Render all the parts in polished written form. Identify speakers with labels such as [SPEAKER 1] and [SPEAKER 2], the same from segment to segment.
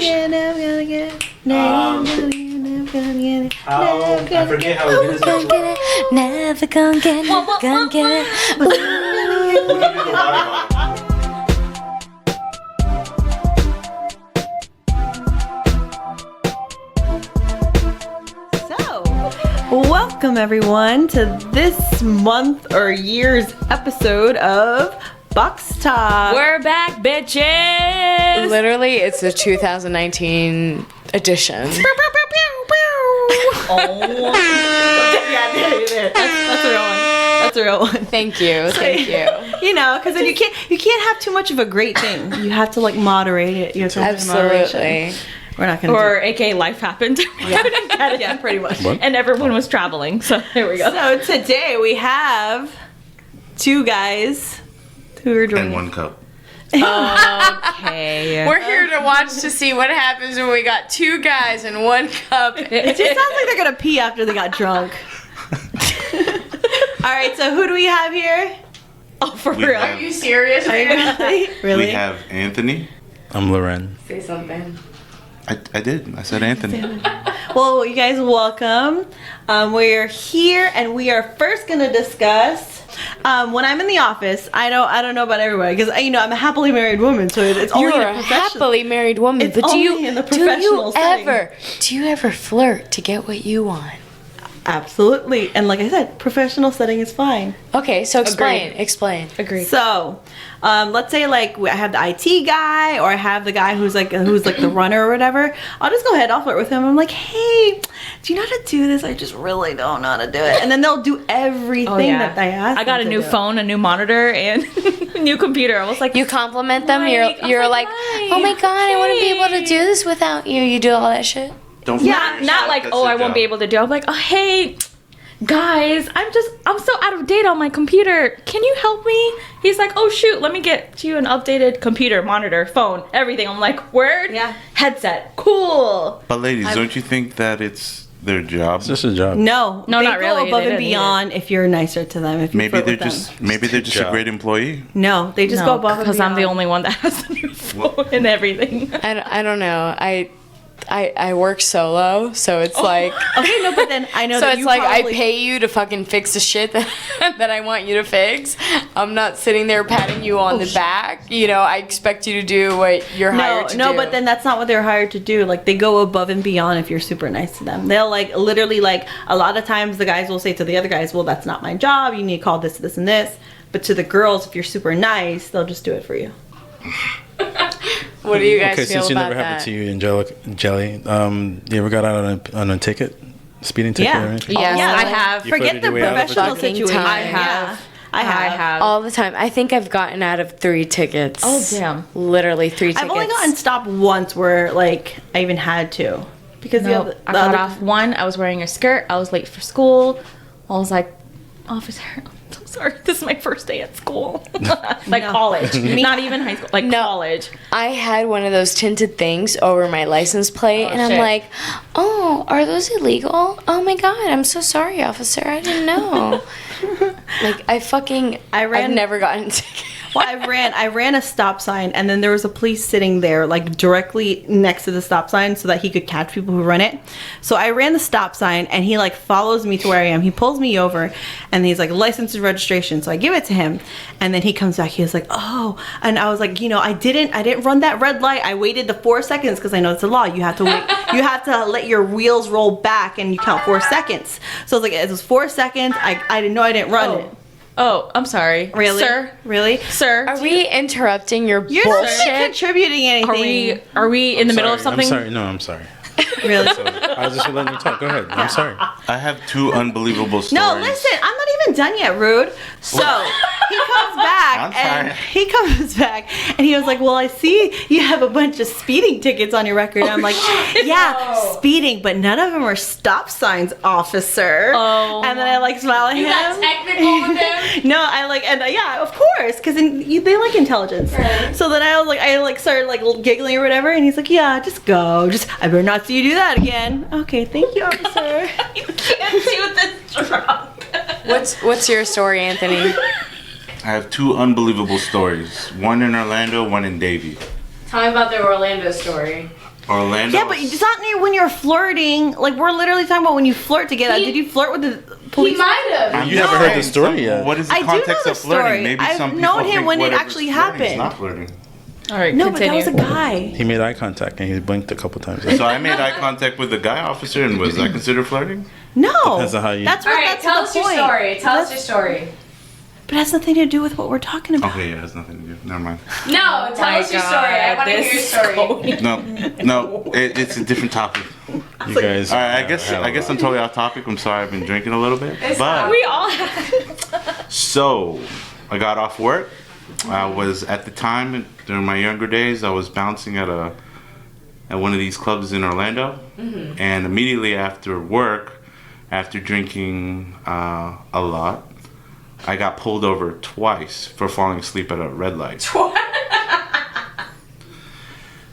[SPEAKER 1] Never gonna get it. Never gonna get it.
[SPEAKER 2] I forget how it is.
[SPEAKER 3] Never gonna get it. Gonna get it.
[SPEAKER 2] We'll give you the water bottle.
[SPEAKER 1] Welcome everyone to this month or year's episode of Box Talk.
[SPEAKER 3] We're back, bitches. Literally, it's the 2019 edition.
[SPEAKER 1] Oh, yeah, that's a real one. That's a real one.
[SPEAKER 3] Thank you.
[SPEAKER 1] You know, because then you can't have too much of a great thing. You have to like moderate it. You have to have moderation.
[SPEAKER 3] Absolutely.
[SPEAKER 1] We're not gonna.
[SPEAKER 4] Or AKA life happened.
[SPEAKER 1] Yeah, pretty much.
[SPEAKER 2] What?
[SPEAKER 4] And everyone was traveling. So there we go.
[SPEAKER 1] So today we have two guys who are joining.
[SPEAKER 2] And one cup.
[SPEAKER 4] Okay.
[SPEAKER 3] We're here to watch to see what happens when we got two guys and one cup.
[SPEAKER 1] It just sounds like they're gonna pee after they got drunk. All right, so who do we have here?
[SPEAKER 4] Oh, for
[SPEAKER 2] We
[SPEAKER 4] real.
[SPEAKER 2] have-
[SPEAKER 3] Are you serious?
[SPEAKER 1] Really?
[SPEAKER 2] We have Anthony.
[SPEAKER 5] I'm Loren.
[SPEAKER 3] Say something.
[SPEAKER 2] I did. I said Anthony.
[SPEAKER 1] Well, you guys, welcome. We're here, and we are first gonna discuss. When I'm in the office, I don't know about everybody because I'm a happily married woman, so it's only
[SPEAKER 3] You're
[SPEAKER 1] in
[SPEAKER 3] a
[SPEAKER 1] a professional.
[SPEAKER 3] happily married woman,
[SPEAKER 1] It's
[SPEAKER 3] but
[SPEAKER 1] only in the professional setting.
[SPEAKER 3] do you ever flirt to get what you want?
[SPEAKER 1] Absolutely, and like I said, professional setting is fine.
[SPEAKER 3] Okay, so explain.
[SPEAKER 1] Agreed.
[SPEAKER 4] Agreed.
[SPEAKER 1] So, let's say like I have the IT guy, or I have the guy who's like the runner or whatever. I'll just go ahead. I'll flirt with him. I'm like, hey, do you know how to do this? I just really don't know how to do it. And then they'll do everything that I ask.
[SPEAKER 4] I got
[SPEAKER 1] them
[SPEAKER 4] a
[SPEAKER 1] to
[SPEAKER 4] new
[SPEAKER 1] do.
[SPEAKER 4] phone, a new monitor, and a new computer. I was like,
[SPEAKER 3] You compliment them.
[SPEAKER 4] Right.
[SPEAKER 3] You're
[SPEAKER 4] I was
[SPEAKER 3] like,
[SPEAKER 4] like, hi.
[SPEAKER 3] oh my god, I wouldn't be able to do this without you. You do all that shit.
[SPEAKER 2] Don't
[SPEAKER 4] yeah,
[SPEAKER 2] forget
[SPEAKER 4] not
[SPEAKER 2] yourself.
[SPEAKER 4] like,
[SPEAKER 2] That's
[SPEAKER 4] oh,
[SPEAKER 2] your
[SPEAKER 4] I won't
[SPEAKER 2] job.
[SPEAKER 4] be able to do. I'm like, oh, hey, guys, I'm so out of date on my computer. Can you help me? He's like, oh shoot, let me get you an updated computer, monitor, phone, everything. I'm like, word,
[SPEAKER 1] Yeah.
[SPEAKER 4] headset, cool.
[SPEAKER 2] But ladies, don't you think that it's their job?
[SPEAKER 5] It's just a job.
[SPEAKER 1] No,
[SPEAKER 4] No,
[SPEAKER 1] they
[SPEAKER 4] not
[SPEAKER 1] go
[SPEAKER 4] really.
[SPEAKER 1] above
[SPEAKER 4] They
[SPEAKER 1] and
[SPEAKER 4] didn't
[SPEAKER 1] beyond if you're nicer to them. If you
[SPEAKER 2] Maybe
[SPEAKER 1] flirt
[SPEAKER 2] they're
[SPEAKER 1] with them.
[SPEAKER 2] just a
[SPEAKER 5] job.
[SPEAKER 2] great employee.
[SPEAKER 1] No, they just go above and
[SPEAKER 4] because
[SPEAKER 1] beyond.
[SPEAKER 4] I'm the only one that has the new phone and everything.
[SPEAKER 3] I don't know. I work solo, so it's like.
[SPEAKER 1] Okay, no, but then I know
[SPEAKER 3] So
[SPEAKER 1] that
[SPEAKER 3] it's
[SPEAKER 1] you
[SPEAKER 3] like
[SPEAKER 1] probably,
[SPEAKER 3] I pay you to fucking fix the shit that I want you to fix. I'm not sitting there patting you on the back. You know, I expect you to do what you're hired to do.
[SPEAKER 1] No, but then that's not what they're hired to do. Like they go above and beyond if you're super nice to them. They'll like literally like a lot of times the guys will say to the other guys, well, that's not my job. You need to call this, this, and this. But to the girls, if you're super nice, they'll just do it for you.
[SPEAKER 3] What do you guys
[SPEAKER 5] Okay,
[SPEAKER 3] feel
[SPEAKER 5] since it
[SPEAKER 3] about
[SPEAKER 5] never
[SPEAKER 3] that?
[SPEAKER 5] happened to you, Jelly, you ever got out on a ticket? Speeding ticket
[SPEAKER 1] Yeah.
[SPEAKER 5] or anything?
[SPEAKER 4] Yes,
[SPEAKER 1] Yeah,
[SPEAKER 4] I
[SPEAKER 1] like,
[SPEAKER 4] have.
[SPEAKER 5] You
[SPEAKER 1] Forget
[SPEAKER 5] flirted
[SPEAKER 1] the
[SPEAKER 5] your way out of a
[SPEAKER 1] professional
[SPEAKER 3] ticket?
[SPEAKER 1] situation.
[SPEAKER 3] I
[SPEAKER 4] have.
[SPEAKER 1] I have.
[SPEAKER 3] All the time. I think I've gotten out of 3 tickets.
[SPEAKER 4] Oh, damn.
[SPEAKER 3] Literally 3 tickets.
[SPEAKER 1] I've only gotten stopped once where like I even had to. Because the
[SPEAKER 4] No,
[SPEAKER 1] other,
[SPEAKER 4] I got off one. I was wearing a skirt. I was late for school. I was like, officer, I'm so sorry. This is my first day at school. Like college. Not even high school. Like
[SPEAKER 3] No.
[SPEAKER 4] college.
[SPEAKER 3] I had one of those tinted things over my license plate, and I'm
[SPEAKER 4] shit.
[SPEAKER 3] like, oh, are those illegal? Oh my god, I'm so sorry, officer. I didn't know. Like, I've never gotten a ticket.
[SPEAKER 1] Well, I ran a stop sign, and then there was a police sitting there, like directly next to the stop sign, so that he could catch people who run it. So I ran the stop sign, and he like follows me to where I am. He pulls me over, and he's like, license and registration. So I give it to him, and then he comes back. He was like, oh, and I was like, I didn't run that red light. I waited the 4 seconds because I know it's a law. You have to wait. You have to let your wheels roll back, and you count 4 seconds. So I was like, it was 4 seconds. I didn't know I didn't run it.
[SPEAKER 4] Oh, I'm sorry.
[SPEAKER 1] Really?
[SPEAKER 4] Sir?
[SPEAKER 1] Really?
[SPEAKER 4] Sir?
[SPEAKER 3] Are we interrupting your
[SPEAKER 1] You're not
[SPEAKER 3] bullshit?
[SPEAKER 1] contributing anything.
[SPEAKER 4] Are we in the middle of
[SPEAKER 5] Sorry,
[SPEAKER 4] something?
[SPEAKER 5] I'm sorry. No, I'm sorry.
[SPEAKER 1] Really?
[SPEAKER 5] I was just letting you talk. Go ahead. I'm sorry.
[SPEAKER 2] I have 2 unbelievable stories.
[SPEAKER 1] No, listen, I'm not even done yet, Rude. So he comes back
[SPEAKER 2] I'm
[SPEAKER 1] and
[SPEAKER 2] sorry.
[SPEAKER 1] he comes back and he was like, well, I see you have a bunch of speeding tickets on your record. And I'm like, yeah, speeding, but none of them are stop signs, officer.
[SPEAKER 4] Oh.
[SPEAKER 1] And then I like smile at him.
[SPEAKER 3] technical with him?
[SPEAKER 1] No, I like, and yeah, of course, because they like intelligence.
[SPEAKER 3] Right.
[SPEAKER 1] So then I started like giggling or whatever, and he's like, yeah, just go. I better not see you do that again. Okay, thank you, officer.
[SPEAKER 4] You can't do this drunk.
[SPEAKER 3] What's your story, Anthony?
[SPEAKER 2] I have 2 unbelievable stories. One in Orlando, one in Davie.
[SPEAKER 3] Tell me about the Orlando story.
[SPEAKER 2] Orlando.
[SPEAKER 1] Yeah, but it's not near when you're flirting. Like, we're literally talking about when you flirt together.
[SPEAKER 3] He-
[SPEAKER 1] Did you flirt with the
[SPEAKER 3] He
[SPEAKER 1] police?
[SPEAKER 3] might have.
[SPEAKER 5] You haven't heard the story yet.
[SPEAKER 2] What is the
[SPEAKER 1] I do know
[SPEAKER 2] context
[SPEAKER 1] the
[SPEAKER 2] of flirting?
[SPEAKER 1] story.
[SPEAKER 2] Maybe
[SPEAKER 1] I've
[SPEAKER 2] some people
[SPEAKER 1] known him
[SPEAKER 2] think
[SPEAKER 1] when it
[SPEAKER 2] whatever's
[SPEAKER 1] actually
[SPEAKER 2] flirting is
[SPEAKER 1] happened.
[SPEAKER 2] not flirting.
[SPEAKER 4] All right,
[SPEAKER 1] No, but that
[SPEAKER 4] continue.
[SPEAKER 1] was a guy.
[SPEAKER 5] He made eye contact and he blinked a couple times.
[SPEAKER 2] So I made eye contact with the guy officer, and was that considered flirting?
[SPEAKER 1] No.
[SPEAKER 5] Depends on how you-
[SPEAKER 1] That's
[SPEAKER 3] All
[SPEAKER 1] what.
[SPEAKER 3] right,
[SPEAKER 1] That's
[SPEAKER 3] tell
[SPEAKER 1] the
[SPEAKER 3] us your
[SPEAKER 1] point.
[SPEAKER 3] story. Tell us your story.
[SPEAKER 1] But it has nothing to do with what we're talking about.
[SPEAKER 2] Okay, yeah, it has nothing to do. Never mind.
[SPEAKER 3] No, tell us your story. I want to hear your story.
[SPEAKER 2] No, it's a different topic.
[SPEAKER 5] You guys.
[SPEAKER 2] All right, I guess I'm totally off topic. I'm sorry, I've been drinking a little bit. But
[SPEAKER 4] We all have.
[SPEAKER 2] so I got off work. I was at the time during my younger days. I was bouncing at one of these clubs in Orlando, and immediately after work, after drinking a lot, I got pulled over twice for falling asleep at a red light.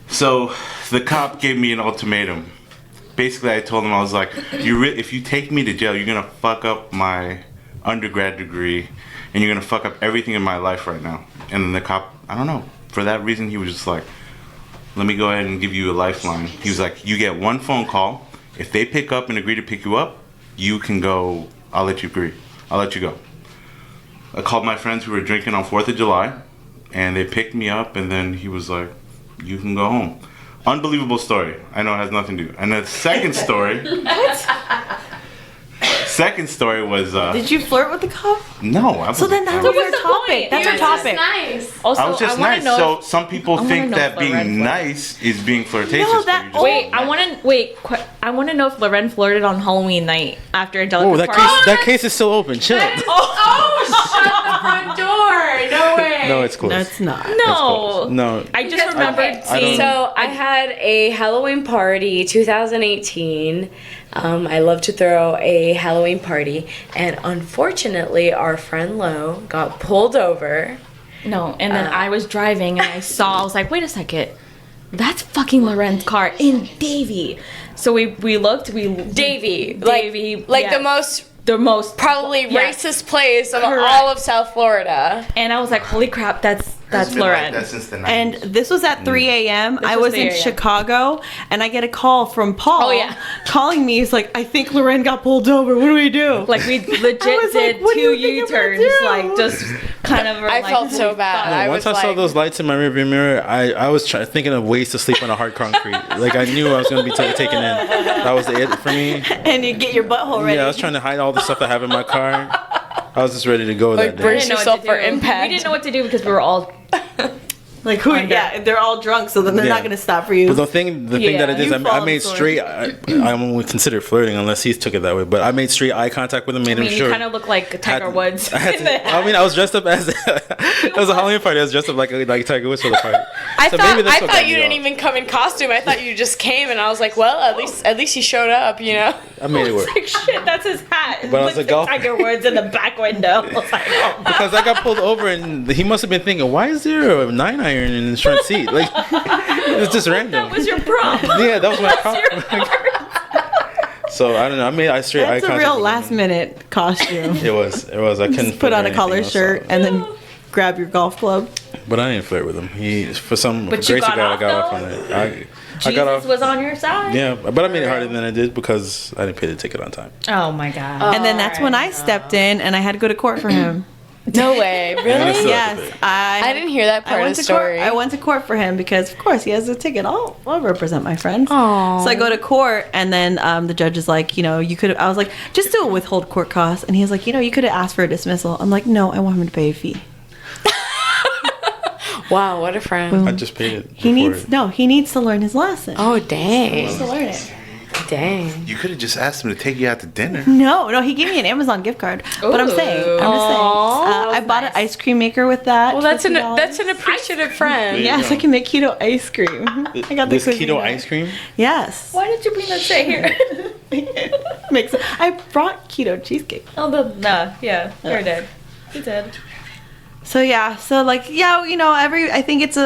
[SPEAKER 2] So the cop gave me an ultimatum. Basically, I told him, I was like, if you take me to jail, you're gonna fuck up my undergrad degree, and you're gonna fuck up everything in my life right now. And then the cop, I don't know, for that reason, he was just like, let me go ahead and give you a lifeline. He was like, you get one phone call. If they pick up and agree to pick you up, you can go. I'll let you agree. I'll let you go. I called my friends who were drinking on 4th of July, and they picked me up, and then he was like, you can go home. Unbelievable story. I know it has nothing to do. And the second story... Second story was...
[SPEAKER 1] Did you flirt with the cop?
[SPEAKER 2] No. I
[SPEAKER 1] So then that's
[SPEAKER 2] was,
[SPEAKER 1] our topic. That's
[SPEAKER 3] He
[SPEAKER 1] our
[SPEAKER 3] was just
[SPEAKER 1] topic.
[SPEAKER 3] nice.
[SPEAKER 4] Also,
[SPEAKER 2] I was just
[SPEAKER 4] wanna
[SPEAKER 2] nice.
[SPEAKER 4] know
[SPEAKER 2] So
[SPEAKER 4] if-
[SPEAKER 2] some people
[SPEAKER 4] wanna
[SPEAKER 2] think
[SPEAKER 4] know
[SPEAKER 2] that
[SPEAKER 4] if Loren
[SPEAKER 2] being
[SPEAKER 4] flirted.
[SPEAKER 2] nice is being flirtatious.
[SPEAKER 1] No,
[SPEAKER 2] but
[SPEAKER 1] that-
[SPEAKER 2] you're just
[SPEAKER 4] Wait,
[SPEAKER 2] being
[SPEAKER 4] I
[SPEAKER 2] nice.
[SPEAKER 4] want to I want to know if Loren flirted on Halloween night after Angelica.
[SPEAKER 5] Oh, that case is still open. Chill.
[SPEAKER 3] Oh, shut the front door. No way.
[SPEAKER 5] No, it's closed.
[SPEAKER 1] That's not.
[SPEAKER 4] No,
[SPEAKER 5] No.
[SPEAKER 4] I just remembered
[SPEAKER 3] Okay,
[SPEAKER 5] I don't-
[SPEAKER 4] seeing.
[SPEAKER 6] So I had a Halloween party 2018. I love to throw a Halloween party, and unfortunately, our friend Lo got pulled over.
[SPEAKER 4] No, and then I was driving and I was like, wait a second. That's fucking Loren's car in Davie. So we looked,
[SPEAKER 3] Davie.
[SPEAKER 4] Davie,
[SPEAKER 3] Like
[SPEAKER 4] yeah.
[SPEAKER 3] the most
[SPEAKER 4] probably
[SPEAKER 3] probably racist place of all of South Florida.
[SPEAKER 4] And I was like, holy crap, that's
[SPEAKER 2] It's been
[SPEAKER 4] Loren.
[SPEAKER 2] like that since the 90s.
[SPEAKER 1] And this was at 3 a.m. I
[SPEAKER 4] was
[SPEAKER 1] was
[SPEAKER 4] 3
[SPEAKER 1] in
[SPEAKER 4] a.m.
[SPEAKER 1] Chicago, and I get a call from Paul.
[SPEAKER 4] Oh, yeah.
[SPEAKER 1] Calling me. He's like, I think Loren got pulled over. What do we do?
[SPEAKER 4] Like we legit
[SPEAKER 1] I was like,
[SPEAKER 4] did
[SPEAKER 1] what do
[SPEAKER 4] 2
[SPEAKER 1] you think I'm gonna
[SPEAKER 4] U-turns,
[SPEAKER 1] do?
[SPEAKER 4] like just kind of.
[SPEAKER 3] I felt so bad. I
[SPEAKER 5] Once
[SPEAKER 3] was
[SPEAKER 5] I saw
[SPEAKER 3] like,
[SPEAKER 5] those lights in my rearview mirror, I was thinking of ways to sleep on a hard concrete. Like I knew I was going to be taken in. That was it for me.
[SPEAKER 1] And you get your butthole ready.
[SPEAKER 5] Yeah, I was trying to hide all the stuff I have in my car. I was just ready to go that day.
[SPEAKER 3] brace
[SPEAKER 4] didn't know what
[SPEAKER 3] yourself
[SPEAKER 4] to
[SPEAKER 3] for
[SPEAKER 4] do.
[SPEAKER 3] impact.
[SPEAKER 4] We didn't know what to do because we were all.
[SPEAKER 1] Like who? Yeah, they're all drunk, so then they're
[SPEAKER 5] Yeah.
[SPEAKER 1] not gonna stop for you.
[SPEAKER 5] But the thing that it is,
[SPEAKER 1] You
[SPEAKER 5] I
[SPEAKER 1] fall
[SPEAKER 5] made
[SPEAKER 1] on sword.
[SPEAKER 5] straight. I won't consider it flirting unless he took it that way. But I made straight eye contact with him, made
[SPEAKER 4] I mean,
[SPEAKER 5] him
[SPEAKER 4] you
[SPEAKER 5] sure.
[SPEAKER 4] kind of look like Tiger Woods.
[SPEAKER 5] I, had to- I mean, I was dressed up as it was a Halloween party. I was dressed up like Tiger Woods for the party.
[SPEAKER 3] I
[SPEAKER 5] So maybe that's
[SPEAKER 3] thought
[SPEAKER 5] what got
[SPEAKER 3] you
[SPEAKER 5] me
[SPEAKER 3] didn't
[SPEAKER 5] off.
[SPEAKER 3] even come in costume. I thought you just came, and I was like, well, at least he showed up, you know.
[SPEAKER 5] I made it work
[SPEAKER 4] Like shit, that's his hat.
[SPEAKER 5] But I was
[SPEAKER 4] Looks
[SPEAKER 5] a golf-
[SPEAKER 4] Tiger Woods in the back window. I was like, oh.
[SPEAKER 5] because I got pulled over and he must have been thinking, why is there a 9-iron in his front seat? Like it was just random.
[SPEAKER 4] That was your prop.
[SPEAKER 5] Yeah, that was my
[SPEAKER 4] Your
[SPEAKER 5] prop. So I don't know. I made straight eye
[SPEAKER 1] That's a
[SPEAKER 5] contact.
[SPEAKER 1] real
[SPEAKER 5] with him.
[SPEAKER 1] last minute costume.
[SPEAKER 5] It was. I couldn't
[SPEAKER 1] Just put on a
[SPEAKER 5] anything
[SPEAKER 1] collar
[SPEAKER 5] else
[SPEAKER 1] shirt
[SPEAKER 5] on.
[SPEAKER 1] and then grab your golf club.
[SPEAKER 5] But I didn't flirt with him. He for some
[SPEAKER 4] But
[SPEAKER 5] grace
[SPEAKER 4] you
[SPEAKER 5] of
[SPEAKER 4] got
[SPEAKER 5] God,
[SPEAKER 4] off,
[SPEAKER 5] I got off
[SPEAKER 4] though?
[SPEAKER 5] on it. I
[SPEAKER 4] Jesus
[SPEAKER 5] got off.
[SPEAKER 4] was on your side.
[SPEAKER 5] Yeah, but I made it harder than I did because I didn't pay the ticket on time.
[SPEAKER 4] Oh my god.
[SPEAKER 1] And then that's when I stepped in and I had to go to court for him.
[SPEAKER 3] No way,
[SPEAKER 5] And I
[SPEAKER 3] really?
[SPEAKER 5] still have
[SPEAKER 1] Yes,
[SPEAKER 5] to pay.
[SPEAKER 3] I didn't hear that part of the story.
[SPEAKER 1] I went to court for him because, of course, he has a ticket. I'll represent my friends.
[SPEAKER 3] Aw.
[SPEAKER 1] So I go to court, and then the judge is like, you could. I was like, just do a withhold court cost, and he's like, you could have asked for a dismissal. I'm like, no, I want him to pay a fee.
[SPEAKER 3] Wow, what a friend.
[SPEAKER 5] I just paid it.
[SPEAKER 1] He
[SPEAKER 5] before
[SPEAKER 1] he needs to learn his lesson.
[SPEAKER 3] Oh, dang.
[SPEAKER 1] To learn it.
[SPEAKER 3] Dang.
[SPEAKER 2] You could have just asked him to take you out to dinner.
[SPEAKER 1] No, he gave me an Amazon gift card. But I'm just saying, I bought an ice cream maker with that.
[SPEAKER 3] Well, that's
[SPEAKER 1] $50.
[SPEAKER 3] an appreciative friend.
[SPEAKER 1] Yes, I can make keto ice cream. I got
[SPEAKER 5] This
[SPEAKER 1] the
[SPEAKER 5] keto ice cream?
[SPEAKER 1] Yes.
[SPEAKER 4] Why did you bring that shit here?
[SPEAKER 1] I brought keto cheesecake.
[SPEAKER 4] Oh, yeah, you did. You did.
[SPEAKER 1] So yeah, I think it's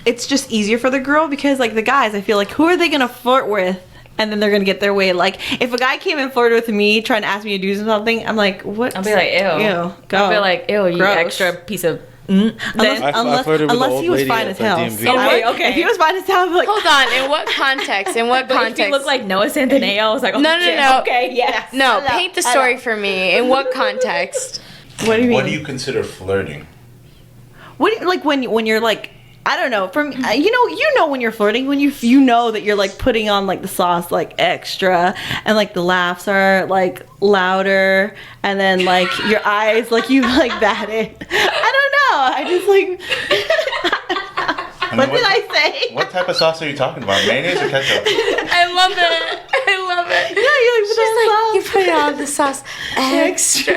[SPEAKER 1] it's just easier for the girl because like the guys, I feel like who are they gonna flirt with, and then they're gonna get their way. Like if a guy came and flirted with me, trying to ask me to do something, I'm like, what?
[SPEAKER 4] I'll be like, ew.
[SPEAKER 1] Go.
[SPEAKER 4] I'll be like, ew, you
[SPEAKER 1] Gross.
[SPEAKER 4] extra piece of
[SPEAKER 5] I flirted with the old
[SPEAKER 1] he was
[SPEAKER 5] lady
[SPEAKER 1] fine
[SPEAKER 5] at
[SPEAKER 1] as
[SPEAKER 5] the
[SPEAKER 1] hell.
[SPEAKER 5] DMV.
[SPEAKER 4] Okay.
[SPEAKER 1] If he was fine as hell, I'd be like,
[SPEAKER 3] Hold on. In what context? In what
[SPEAKER 4] But if
[SPEAKER 3] context?
[SPEAKER 4] you look like Noah Centineo, I was like, oh,
[SPEAKER 3] No, no,
[SPEAKER 4] shit.
[SPEAKER 3] no.
[SPEAKER 4] Okay, yes.
[SPEAKER 3] No,
[SPEAKER 1] I know,
[SPEAKER 3] paint the
[SPEAKER 1] I
[SPEAKER 3] story
[SPEAKER 1] know.
[SPEAKER 3] for me. In what context?
[SPEAKER 1] what do you mean?
[SPEAKER 2] What do you consider flirting?
[SPEAKER 1] What do you, like when you're like, I don't know. From you know when you're flirting, when you know that you're like putting on like the sauce like extra, and like the laughs are like louder, and then like your eyes like you like that it. I don't know. I just like. What did I say?
[SPEAKER 2] What type of sauce are you talking about? Mayonnaise or ketchup?
[SPEAKER 3] I love it. I love it.
[SPEAKER 1] Yeah,
[SPEAKER 3] You put it on the sauce extra.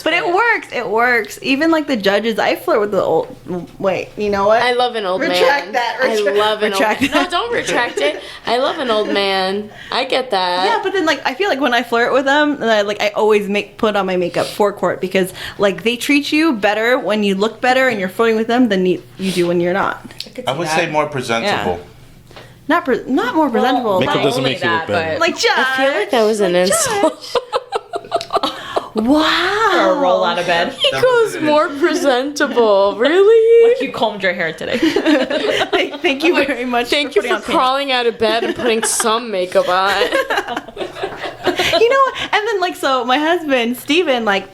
[SPEAKER 1] but it works. It works. Even like the judges, I flirt with the old. Wait, you know what?
[SPEAKER 3] I love an old
[SPEAKER 1] Retract
[SPEAKER 3] man.
[SPEAKER 1] that,
[SPEAKER 3] I love an
[SPEAKER 1] retract
[SPEAKER 3] old.
[SPEAKER 1] that.
[SPEAKER 3] No, don't retract it. I love an old man. I get that.
[SPEAKER 1] Yeah, but then like I feel like when I flirt with them, and I always put on my makeup for court because like they treat you better when you look better and you're flirting with them than you do when you're not.
[SPEAKER 2] I would say more presentable.
[SPEAKER 1] Not more presentable.
[SPEAKER 5] Makeup
[SPEAKER 1] like,
[SPEAKER 5] doesn't make you look better.
[SPEAKER 1] like Josh.
[SPEAKER 6] I feel like that was an insult.
[SPEAKER 1] Wow.
[SPEAKER 4] Or roll out of bed.
[SPEAKER 3] He goes more presentable. Really?
[SPEAKER 4] Like you combed your hair today.
[SPEAKER 1] Thank you very much.
[SPEAKER 3] Thank you
[SPEAKER 1] putting
[SPEAKER 3] for
[SPEAKER 1] on
[SPEAKER 3] crawling out of bed and putting some makeup on.
[SPEAKER 1] You know what? And then like so my husband Steven, like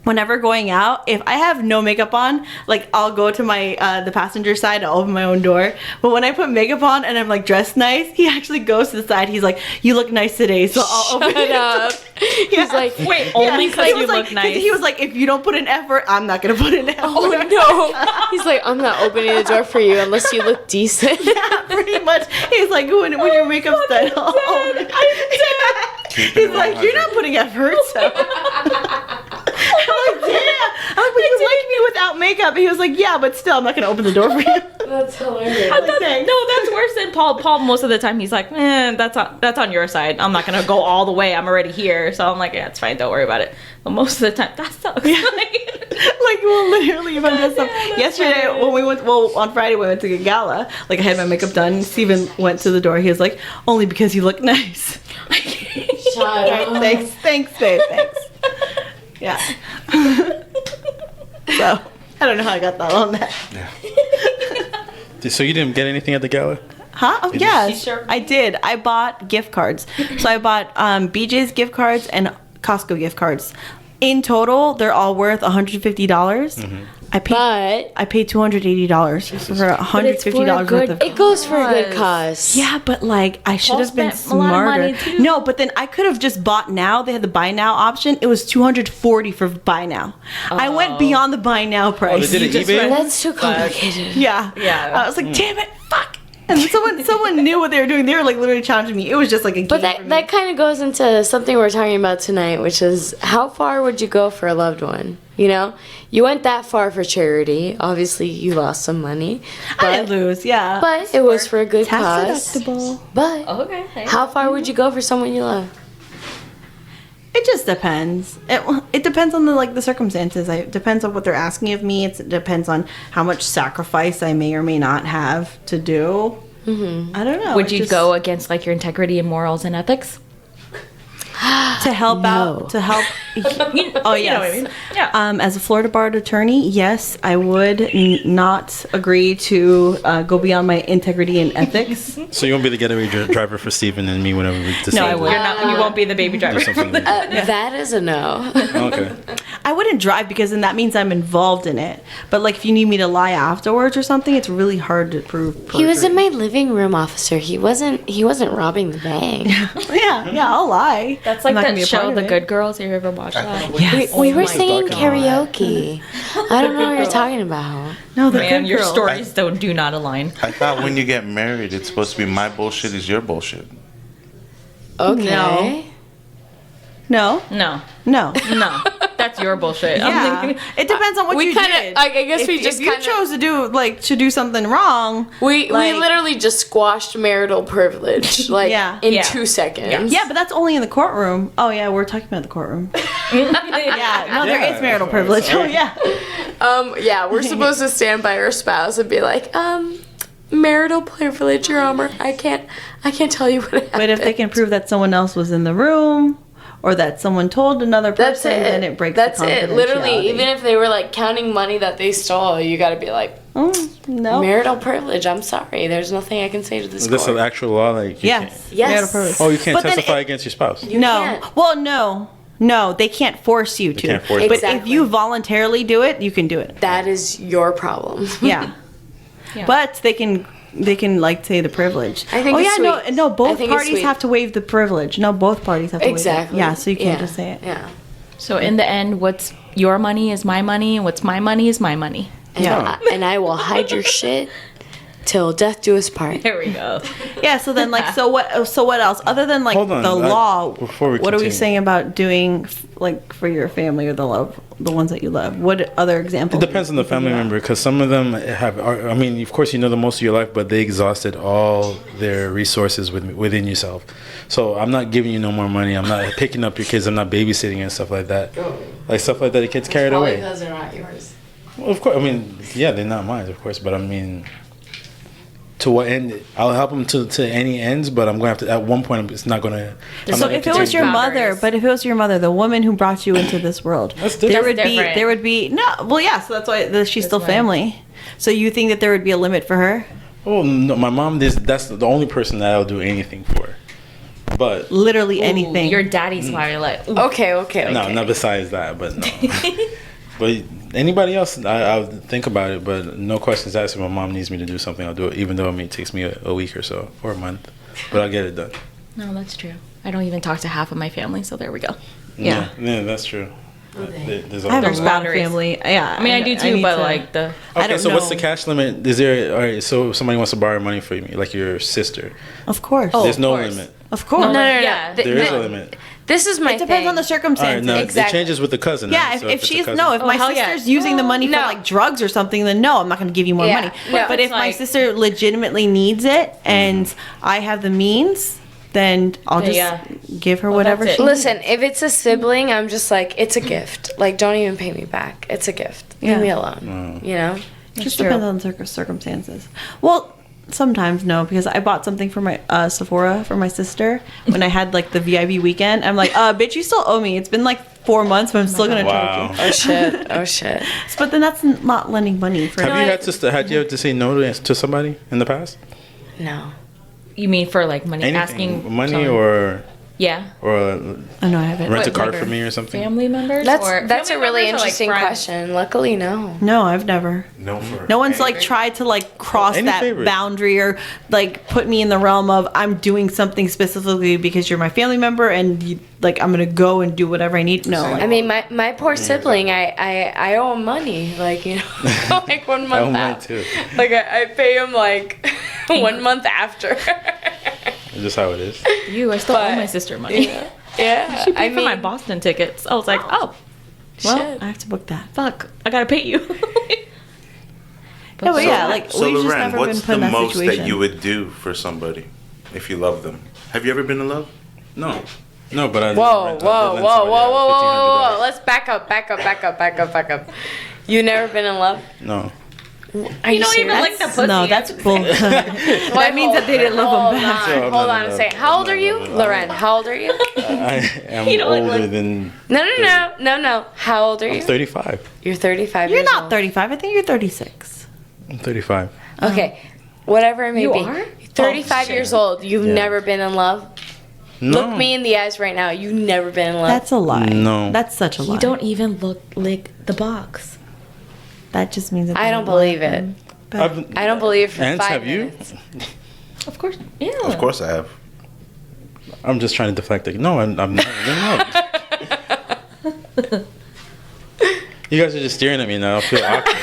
[SPEAKER 1] whenever going out, if I have no makeup on, like I'll go to my the passenger side, I'll open my own door. But when I put makeup on and I'm like dressed nice, he actually goes to the side. He's like, "You look nice today," so I'll open
[SPEAKER 3] Shut
[SPEAKER 1] it
[SPEAKER 3] up. He's like,
[SPEAKER 4] Wait, only because
[SPEAKER 1] He
[SPEAKER 4] you
[SPEAKER 1] was like-
[SPEAKER 4] look nice.
[SPEAKER 1] He was like, "If you don't put in effort, I'm not gonna put in effort."
[SPEAKER 3] oh no. He's like, I'm not opening the door for you unless you look decent.
[SPEAKER 1] Yeah, pretty much. He's like, when your makeup's done, I'll open it. He's like, "You're not putting effort." So. I'm like, "Yeah." I'm like, "But you like me without makeup." He was like, "Yeah, but still, I'm not gonna open the door for you."
[SPEAKER 3] That's hilarious.
[SPEAKER 1] Like, thanks.
[SPEAKER 4] No, that's worse than Paul. Paul, most of the time, he's like, that's on your side. I'm not gonna go all the way. I'm already here, so I'm like, yeah, it's fine. Don't worry about it. But most of the time, that sucks.
[SPEAKER 1] Like, well, literally, if I messed up. Yesterday, when we went, on Friday, we went to a gala. Like, I had my makeup done. Steven went to the door. He was like, "Only because you look nice." Thanks, babe. Thanks. Yeah. So, I don't know how I got that on that.
[SPEAKER 5] So you didn't get anything at the gala?
[SPEAKER 1] Huh? Oh, yes, I did. I bought gift cards. So I bought BJ's gift cards and Costco gift cards. In total, they're all worth $150. I paid $280 for $150 worth of.
[SPEAKER 6] It goes for a good cause.
[SPEAKER 1] Yeah, but like I should have been
[SPEAKER 4] spent a lot of money,
[SPEAKER 1] smarter.
[SPEAKER 4] too.
[SPEAKER 1] No, but then I could have just bought now. They had the buy now option. It was $240 for buy now. I went beyond the buy now price.
[SPEAKER 5] they did it eBay?
[SPEAKER 6] That's too complicated.
[SPEAKER 1] Yeah.
[SPEAKER 4] Yeah.
[SPEAKER 1] I was like, damn it, fuck. And someone knew what they were doing. They were like literally challenging me. It was just like a game.
[SPEAKER 6] But
[SPEAKER 1] for me.
[SPEAKER 6] that kind of goes into something we're talking about tonight, which is how far would you go for a loved one? You know, you went that far for charity. Obviously, you lost some money.
[SPEAKER 1] I didn't lose, yeah.
[SPEAKER 6] But it was for a good
[SPEAKER 1] Tax
[SPEAKER 6] cause.
[SPEAKER 1] deductible.
[SPEAKER 6] But
[SPEAKER 4] Okay.
[SPEAKER 6] how far would you go for someone you love?
[SPEAKER 1] It just depends. It depends on the circumstances. It depends on what they're asking of me. It depends on how much sacrifice I may or may not have to do. I don't know.
[SPEAKER 4] Would
[SPEAKER 1] It
[SPEAKER 4] you
[SPEAKER 1] just-
[SPEAKER 4] go against like your integrity and morals and ethics?
[SPEAKER 1] to help out? To help? Oh yes.
[SPEAKER 4] You know what I mean? Yeah.
[SPEAKER 1] As a Florida Bar attorney, yes, I would not agree to go beyond my integrity and ethics.
[SPEAKER 5] So you won't be the getaway driver for Steven and me whenever we decide.
[SPEAKER 4] No, I would. You won't be the baby driver.
[SPEAKER 5] do something.
[SPEAKER 6] That is a no.
[SPEAKER 5] Okay.
[SPEAKER 1] I wouldn't drive because then that means I'm involved in it. But like if you need me to lie afterwards or something, it's really hard to prove.
[SPEAKER 6] He was
[SPEAKER 1] perjury.
[SPEAKER 6] in my living room, officer. He wasn't robbing the bank.
[SPEAKER 1] Yeah, I'll lie.
[SPEAKER 4] That's
[SPEAKER 1] I'm
[SPEAKER 4] like
[SPEAKER 1] not gonna be
[SPEAKER 4] that
[SPEAKER 1] a part
[SPEAKER 4] show,
[SPEAKER 1] of
[SPEAKER 4] The
[SPEAKER 1] it.
[SPEAKER 4] Good Girls. You ever watched that?
[SPEAKER 1] Yes.
[SPEAKER 6] We were
[SPEAKER 5] my
[SPEAKER 6] singing
[SPEAKER 5] God.
[SPEAKER 6] karaoke. I don't know what you're talking about.
[SPEAKER 1] No, the
[SPEAKER 4] Man,
[SPEAKER 1] good
[SPEAKER 4] your
[SPEAKER 1] girl.
[SPEAKER 4] stories do not align.
[SPEAKER 2] I thought when you get married, it's supposed to be my bullshit is your bullshit.
[SPEAKER 6] Okay.
[SPEAKER 1] No,
[SPEAKER 4] No,
[SPEAKER 1] no.
[SPEAKER 4] no, that's your bullshit. I'm
[SPEAKER 1] Yeah,
[SPEAKER 4] thinking,
[SPEAKER 1] it depends on what
[SPEAKER 3] we
[SPEAKER 1] you
[SPEAKER 3] kinda-
[SPEAKER 1] did.
[SPEAKER 3] I guess we
[SPEAKER 1] If
[SPEAKER 3] just
[SPEAKER 1] you
[SPEAKER 3] kinda-
[SPEAKER 1] chose to do something wrong.
[SPEAKER 3] We
[SPEAKER 1] Like-
[SPEAKER 3] literally just squashed marital privilege like
[SPEAKER 1] Yeah.
[SPEAKER 3] in
[SPEAKER 4] Yeah.
[SPEAKER 3] 2 seconds.
[SPEAKER 1] Yeah, but that's only in the courtroom. Oh yeah, we're talking about the courtroom. Yeah, no, there is marital privilege. Oh yeah.
[SPEAKER 3] Yeah, we're supposed to stand by our spouse and be like, marital privilege, Your Honor. I can't tell you what happened.
[SPEAKER 1] But if they can prove that someone else was in the room, or that someone told another
[SPEAKER 3] That's
[SPEAKER 1] person,
[SPEAKER 3] it.
[SPEAKER 1] then it breaks
[SPEAKER 3] That's
[SPEAKER 1] the
[SPEAKER 3] it. Literally,
[SPEAKER 1] confidentiality.
[SPEAKER 3] even if they were like counting money that they stole, you got to be like,
[SPEAKER 1] No.
[SPEAKER 3] marital privilege. I'm sorry. There's nothing I can say to this
[SPEAKER 5] Is this
[SPEAKER 3] court.
[SPEAKER 5] an actual law? Like, you
[SPEAKER 1] Yes.
[SPEAKER 5] can't-
[SPEAKER 3] Yes.
[SPEAKER 1] Marital privilege.
[SPEAKER 5] Oh, you can't
[SPEAKER 1] But then
[SPEAKER 5] testify
[SPEAKER 1] it-
[SPEAKER 5] against your spouse.
[SPEAKER 1] No.
[SPEAKER 3] can't.
[SPEAKER 1] Well, no, they can't force you to.
[SPEAKER 5] can't force you.
[SPEAKER 1] But if
[SPEAKER 3] Exactly.
[SPEAKER 1] you voluntarily do it, you can do it.
[SPEAKER 3] That is your problem.
[SPEAKER 1] Yeah.
[SPEAKER 4] Yeah.
[SPEAKER 1] But they can like say the privilege.
[SPEAKER 3] I think
[SPEAKER 1] oh
[SPEAKER 3] it's
[SPEAKER 1] yeah,
[SPEAKER 3] sweet.
[SPEAKER 1] no,
[SPEAKER 3] I
[SPEAKER 1] both
[SPEAKER 3] think it's
[SPEAKER 1] parties
[SPEAKER 3] sweet.
[SPEAKER 1] have to waive the privilege. No, both parties have to
[SPEAKER 3] Exactly.
[SPEAKER 1] waive it. Yeah, so you can't just say it.
[SPEAKER 3] Yeah.
[SPEAKER 4] So in the end, what's your money is my money, and what's my money is my money.
[SPEAKER 3] And,
[SPEAKER 1] Yeah.
[SPEAKER 3] and I will hide your shit till death do us part.
[SPEAKER 4] There we go.
[SPEAKER 1] Yeah, so then like so what else other than like
[SPEAKER 5] Hold on,
[SPEAKER 1] the law?
[SPEAKER 5] before we
[SPEAKER 1] what are we
[SPEAKER 5] continue.
[SPEAKER 1] saying about doing like for your family or the ones that you love? What other examples?
[SPEAKER 5] It depends on the family member, because some of them have. I mean, of course, you know them most of your life, but they exhausted all their resources within yourself. So I'm not giving you no more money. I'm not picking up your kids. I'm not babysitting and stuff like that. Like stuff like that, the kids carried away.
[SPEAKER 3] because they're not yours.
[SPEAKER 5] Well, of course, I mean, yeah, they're not mine, of course, but I mean, to what end? I'll help them to any ends, but I'm gonna have to. At one point, it's not gonna. I'm
[SPEAKER 1] So
[SPEAKER 5] not gonna
[SPEAKER 1] if it was your
[SPEAKER 5] continue.
[SPEAKER 1] mother, but if it was your mother, the woman who brought you into this world,
[SPEAKER 5] That's
[SPEAKER 1] there
[SPEAKER 5] different.
[SPEAKER 1] would be no. Well, yeah, so that's why she's still family. So you think that there would be a limit for her?
[SPEAKER 5] Oh no, my mom. That's the only person that I'll do anything for. But
[SPEAKER 1] Literally anything.
[SPEAKER 4] Your daddy's why you're like, ooh.
[SPEAKER 3] Okay.
[SPEAKER 5] no, not besides that. But no. But anybody else, I'll think about it. But no questions asked. If my mom needs me to do something, I'll do it. Even though it takes me a week or so or a month, but I'll get it done.
[SPEAKER 4] No, that's true. I don't even talk to half of my family, so there we go.
[SPEAKER 5] Yeah, that's true. There's
[SPEAKER 1] I have a
[SPEAKER 5] always-
[SPEAKER 1] lot of
[SPEAKER 4] boundaries.
[SPEAKER 1] family. Yeah,
[SPEAKER 4] I mean, I do too,
[SPEAKER 1] need
[SPEAKER 4] but
[SPEAKER 1] to-
[SPEAKER 4] like the
[SPEAKER 1] I
[SPEAKER 5] Okay,
[SPEAKER 1] don't
[SPEAKER 5] so what's the
[SPEAKER 1] know.
[SPEAKER 5] cash limit? Is there? All right, so if somebody wants to borrow money from me, like your sister.
[SPEAKER 1] Of course.
[SPEAKER 5] There's no
[SPEAKER 4] course.
[SPEAKER 5] limit.
[SPEAKER 1] Of course.
[SPEAKER 3] No.
[SPEAKER 4] Yeah.
[SPEAKER 3] Th-
[SPEAKER 5] There is
[SPEAKER 3] th-
[SPEAKER 5] a limit.
[SPEAKER 3] This is my
[SPEAKER 1] It depends
[SPEAKER 3] thing.
[SPEAKER 1] on the
[SPEAKER 5] All right,
[SPEAKER 1] circumstances.
[SPEAKER 5] no,
[SPEAKER 3] Exactly.
[SPEAKER 5] it changes with the cousin.
[SPEAKER 1] Yeah,
[SPEAKER 5] right? So
[SPEAKER 1] if
[SPEAKER 5] it's a
[SPEAKER 1] she's
[SPEAKER 5] cousin-
[SPEAKER 1] if my
[SPEAKER 4] hell yeah.
[SPEAKER 1] sister's using the money
[SPEAKER 3] No.
[SPEAKER 1] for like drugs or something, then no, I'm not going to give you more
[SPEAKER 3] Yeah,
[SPEAKER 1] money.
[SPEAKER 3] no.
[SPEAKER 1] But if
[SPEAKER 4] It's
[SPEAKER 1] my
[SPEAKER 4] like-
[SPEAKER 1] sister legitimately needs it and I have the means, then I'll just
[SPEAKER 4] Yeah.
[SPEAKER 1] give her
[SPEAKER 4] Well,
[SPEAKER 1] whatever
[SPEAKER 4] that's
[SPEAKER 1] she
[SPEAKER 4] it.
[SPEAKER 1] needs.
[SPEAKER 3] Listen, if it's a sibling, I'm just like, it's a gift. Like, don't even pay me back. It's a gift.
[SPEAKER 1] Yeah.
[SPEAKER 3] Leave me alone. You know?
[SPEAKER 1] Just
[SPEAKER 4] true.
[SPEAKER 1] depends on circumstances. Well, sometimes no, because I bought something for my Sephora for my sister when I had like the VIB weekend. I'm like, bitch, you still owe me. It's been like 4 months, but I'm still gonna
[SPEAKER 5] Wow.
[SPEAKER 1] charge you.
[SPEAKER 3] Oh shit.
[SPEAKER 1] But then that's not lending money for.
[SPEAKER 5] Have you had to say no to somebody in the past?
[SPEAKER 3] No.
[SPEAKER 4] you mean for like money,
[SPEAKER 5] Anything,
[SPEAKER 4] asking
[SPEAKER 5] money
[SPEAKER 4] someone-
[SPEAKER 5] or
[SPEAKER 4] yeah,
[SPEAKER 1] Oh no, I haven't.
[SPEAKER 5] rent a
[SPEAKER 4] What,
[SPEAKER 5] car
[SPEAKER 4] like
[SPEAKER 5] for me or something.
[SPEAKER 4] family members.
[SPEAKER 3] That's
[SPEAKER 4] or
[SPEAKER 3] a
[SPEAKER 4] family
[SPEAKER 3] really
[SPEAKER 4] members or, like,
[SPEAKER 3] interesting
[SPEAKER 4] friends?
[SPEAKER 3] question. Luckily, no.
[SPEAKER 1] No, I've never.
[SPEAKER 2] No, for
[SPEAKER 1] No one's like tried to like cross
[SPEAKER 5] Any
[SPEAKER 1] that
[SPEAKER 5] favors.
[SPEAKER 1] boundary or like put me in the realm of I'm doing something specifically because you're my family member and you, like I'm gonna go and do whatever I need. No, like,
[SPEAKER 3] I mean, my poor sibling, I owe him money. Like, you know, like 1
[SPEAKER 5] I
[SPEAKER 3] month
[SPEAKER 5] owe mine
[SPEAKER 3] out.
[SPEAKER 5] too.
[SPEAKER 3] Like, I pay him like 1 month after.
[SPEAKER 5] It's just how it is.
[SPEAKER 4] You, I still owe
[SPEAKER 3] But-
[SPEAKER 4] my sister money.
[SPEAKER 3] Yeah.
[SPEAKER 4] She paid
[SPEAKER 3] I
[SPEAKER 4] for
[SPEAKER 3] mean,
[SPEAKER 4] my Boston tickets. I was like, oh, well,
[SPEAKER 3] shit.
[SPEAKER 1] I have to book that.
[SPEAKER 4] fuck, I gotta pay you.
[SPEAKER 1] No, but yeah, like
[SPEAKER 2] So
[SPEAKER 1] we've just
[SPEAKER 2] Loren,
[SPEAKER 1] never
[SPEAKER 2] what's
[SPEAKER 1] been put in
[SPEAKER 2] the
[SPEAKER 1] that
[SPEAKER 2] most
[SPEAKER 1] situation.
[SPEAKER 2] that you would do for somebody if you love them? Have you ever been in love?
[SPEAKER 5] No, but I.
[SPEAKER 3] Whoa,
[SPEAKER 5] I did
[SPEAKER 3] whoa,
[SPEAKER 5] lend
[SPEAKER 3] whoa, whoa,
[SPEAKER 5] somebody
[SPEAKER 3] whoa,
[SPEAKER 5] out
[SPEAKER 3] whoa,
[SPEAKER 5] $1,500.
[SPEAKER 3] whoa. Let's back up. You never been in love?
[SPEAKER 5] No.
[SPEAKER 3] Are you,
[SPEAKER 4] don't even
[SPEAKER 3] serious?
[SPEAKER 4] like the pussy.
[SPEAKER 1] No, that's bull. that means that they didn't love him back.
[SPEAKER 5] So I'm
[SPEAKER 3] Hold
[SPEAKER 5] not
[SPEAKER 3] on
[SPEAKER 5] in
[SPEAKER 3] a
[SPEAKER 5] love.
[SPEAKER 3] second. How old are you? Loren, how old are you?
[SPEAKER 5] I am
[SPEAKER 4] You know, like,
[SPEAKER 5] older
[SPEAKER 4] like-
[SPEAKER 5] than.
[SPEAKER 3] No. How old are
[SPEAKER 5] I'm
[SPEAKER 3] you?
[SPEAKER 5] 35.
[SPEAKER 3] You're 35
[SPEAKER 1] You're
[SPEAKER 3] years
[SPEAKER 1] not
[SPEAKER 3] old.
[SPEAKER 1] 35. I think you're 36.
[SPEAKER 5] I'm 35.
[SPEAKER 3] Okay. Whatever it may
[SPEAKER 4] You
[SPEAKER 3] be.
[SPEAKER 4] are?
[SPEAKER 3] 35 years old. You've
[SPEAKER 5] Yeah.
[SPEAKER 3] never been in love?
[SPEAKER 5] No.
[SPEAKER 3] Look me in the eyes right now. You've never been in love.
[SPEAKER 1] That's a lie.
[SPEAKER 5] No.
[SPEAKER 1] That's such a lie.
[SPEAKER 4] You don't even lick the box.
[SPEAKER 1] That just means that
[SPEAKER 3] I
[SPEAKER 1] they
[SPEAKER 3] don't
[SPEAKER 1] love
[SPEAKER 3] believe
[SPEAKER 1] him.
[SPEAKER 3] it.
[SPEAKER 1] But
[SPEAKER 5] I've,
[SPEAKER 3] I don't believe it for
[SPEAKER 5] Ants,
[SPEAKER 3] 5
[SPEAKER 5] have you?
[SPEAKER 3] minutes.
[SPEAKER 4] Of course. Yeah.
[SPEAKER 2] Of course I have.
[SPEAKER 5] I'm just trying to deflect it. No, I'm not. You guys are just staring at me now. I feel awkward.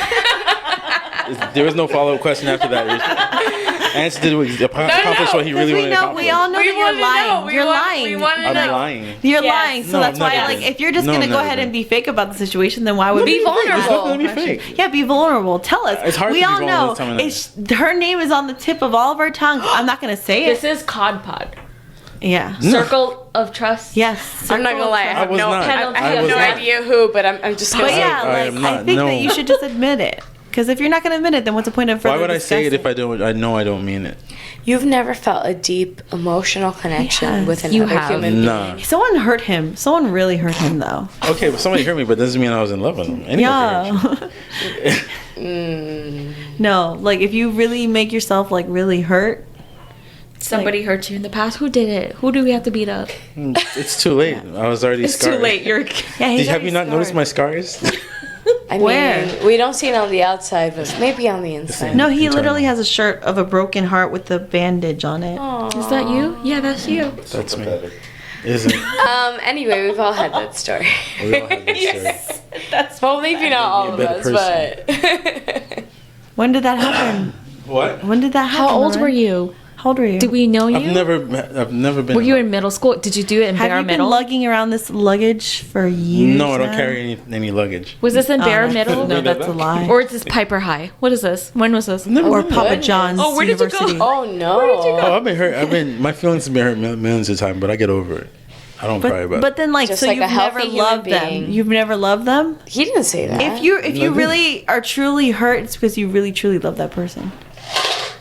[SPEAKER 5] There was no follow-up question after that. Ants did accomplish what he really wanted to accomplish.
[SPEAKER 1] we all know
[SPEAKER 3] We
[SPEAKER 1] that you're
[SPEAKER 3] wanna know.
[SPEAKER 1] lying.
[SPEAKER 3] We
[SPEAKER 1] You're
[SPEAKER 3] want-
[SPEAKER 1] lying.
[SPEAKER 3] we wanna
[SPEAKER 5] I'm
[SPEAKER 3] know.
[SPEAKER 5] lying.
[SPEAKER 1] You're
[SPEAKER 3] Yes.
[SPEAKER 1] lying. So
[SPEAKER 5] No,
[SPEAKER 1] that's why,
[SPEAKER 5] never
[SPEAKER 1] like,
[SPEAKER 5] been.
[SPEAKER 1] if you're just
[SPEAKER 5] No,
[SPEAKER 1] gonna go
[SPEAKER 5] never
[SPEAKER 1] ahead
[SPEAKER 5] been.
[SPEAKER 1] and be fake about the situation, then why would
[SPEAKER 3] Be
[SPEAKER 1] we
[SPEAKER 3] vulnerable.
[SPEAKER 5] There's nothing to be fake.
[SPEAKER 1] Yeah, be vulnerable. Tell us.
[SPEAKER 5] It's hard
[SPEAKER 1] we
[SPEAKER 5] to be
[SPEAKER 1] all
[SPEAKER 5] vulnerable
[SPEAKER 1] know.
[SPEAKER 5] this time of night.
[SPEAKER 1] It's her name is on the tip of all of our tongues. I'm not gonna say
[SPEAKER 4] This
[SPEAKER 1] it.
[SPEAKER 4] is Cod Pod.
[SPEAKER 1] Yeah.
[SPEAKER 4] Circle of Trust.
[SPEAKER 1] Yes.
[SPEAKER 3] I'm not gonna lie. I have
[SPEAKER 5] was
[SPEAKER 3] no,
[SPEAKER 5] not.
[SPEAKER 3] I
[SPEAKER 4] I
[SPEAKER 3] have
[SPEAKER 4] was
[SPEAKER 3] no
[SPEAKER 4] not.
[SPEAKER 3] idea who, but I'm just gonna
[SPEAKER 1] But
[SPEAKER 3] say
[SPEAKER 1] yeah,
[SPEAKER 5] I am
[SPEAKER 1] like I
[SPEAKER 5] not.
[SPEAKER 1] think
[SPEAKER 5] No.
[SPEAKER 1] that you should just admit it. Because if you're not going to admit it, then what's the point of further
[SPEAKER 5] Why would I say it if
[SPEAKER 1] discussing?
[SPEAKER 5] I know I don't mean it?
[SPEAKER 6] You've never felt a deep emotional connection
[SPEAKER 1] Yes,
[SPEAKER 6] with
[SPEAKER 4] you
[SPEAKER 6] another
[SPEAKER 4] have.
[SPEAKER 6] human being.
[SPEAKER 5] Nah.
[SPEAKER 1] Someone hurt him. Someone really hurt him, though.
[SPEAKER 5] Okay, but somebody hurt me, but doesn't mean I was in love with them. Anybody hurt you.
[SPEAKER 1] Yeah. No, like if you really make yourself like really hurt,
[SPEAKER 4] Somebody hurt you in the past. Who did it? Who do we have to beat up?
[SPEAKER 5] It's too late. I was already
[SPEAKER 4] It's
[SPEAKER 5] scarred.
[SPEAKER 4] too late. You're.
[SPEAKER 1] yeah, he's
[SPEAKER 5] Have you
[SPEAKER 1] already
[SPEAKER 5] not noticed
[SPEAKER 1] scarred.
[SPEAKER 5] my scars?
[SPEAKER 6] I
[SPEAKER 1] Where?
[SPEAKER 6] mean, we don't see it on the outside, but maybe on the inside.
[SPEAKER 1] No, he
[SPEAKER 5] Internal.
[SPEAKER 1] literally has a shirt of a broken heart with a bandage on it.
[SPEAKER 4] Is that you? Yeah, that's you.
[SPEAKER 5] That's me. Isn't it?
[SPEAKER 6] Anyway, we've all had that story.
[SPEAKER 5] We all have this story.
[SPEAKER 4] That's
[SPEAKER 6] Well, maybe not all of
[SPEAKER 5] Be a better
[SPEAKER 6] us, but
[SPEAKER 1] When did that happen?
[SPEAKER 5] What?
[SPEAKER 1] When did that happen?
[SPEAKER 4] How old
[SPEAKER 1] Lauren?
[SPEAKER 4] were you?
[SPEAKER 1] How old were you?
[SPEAKER 4] Did we know you?
[SPEAKER 5] I've never been.
[SPEAKER 4] Were you in middle school? Did you do it in
[SPEAKER 1] Have
[SPEAKER 4] bare
[SPEAKER 1] you been
[SPEAKER 4] middle?
[SPEAKER 1] lugging around this luggage for years?
[SPEAKER 5] No, I don't
[SPEAKER 1] now?
[SPEAKER 5] carry any luggage.
[SPEAKER 4] Was this in bare
[SPEAKER 1] no.
[SPEAKER 4] middle?
[SPEAKER 1] No, that's a lie.
[SPEAKER 4] Or is this Piper High? What is this? When was this?
[SPEAKER 5] Never
[SPEAKER 1] Or
[SPEAKER 5] been
[SPEAKER 1] Papa
[SPEAKER 6] goodness.
[SPEAKER 1] John's
[SPEAKER 4] Oh, where did you go?
[SPEAKER 1] University.
[SPEAKER 6] oh no.
[SPEAKER 5] Oh, I've been hurt. My feelings have been hurt millions of times, but I get over it. I don't cry about
[SPEAKER 1] But then, like,
[SPEAKER 6] Just
[SPEAKER 1] so
[SPEAKER 6] like a
[SPEAKER 1] you've never
[SPEAKER 6] healthy human
[SPEAKER 1] loved them.
[SPEAKER 6] being.
[SPEAKER 1] You've never loved them.
[SPEAKER 6] He didn't say that.
[SPEAKER 1] If you
[SPEAKER 5] No,
[SPEAKER 1] really are truly hurt, it's because you really truly love that person.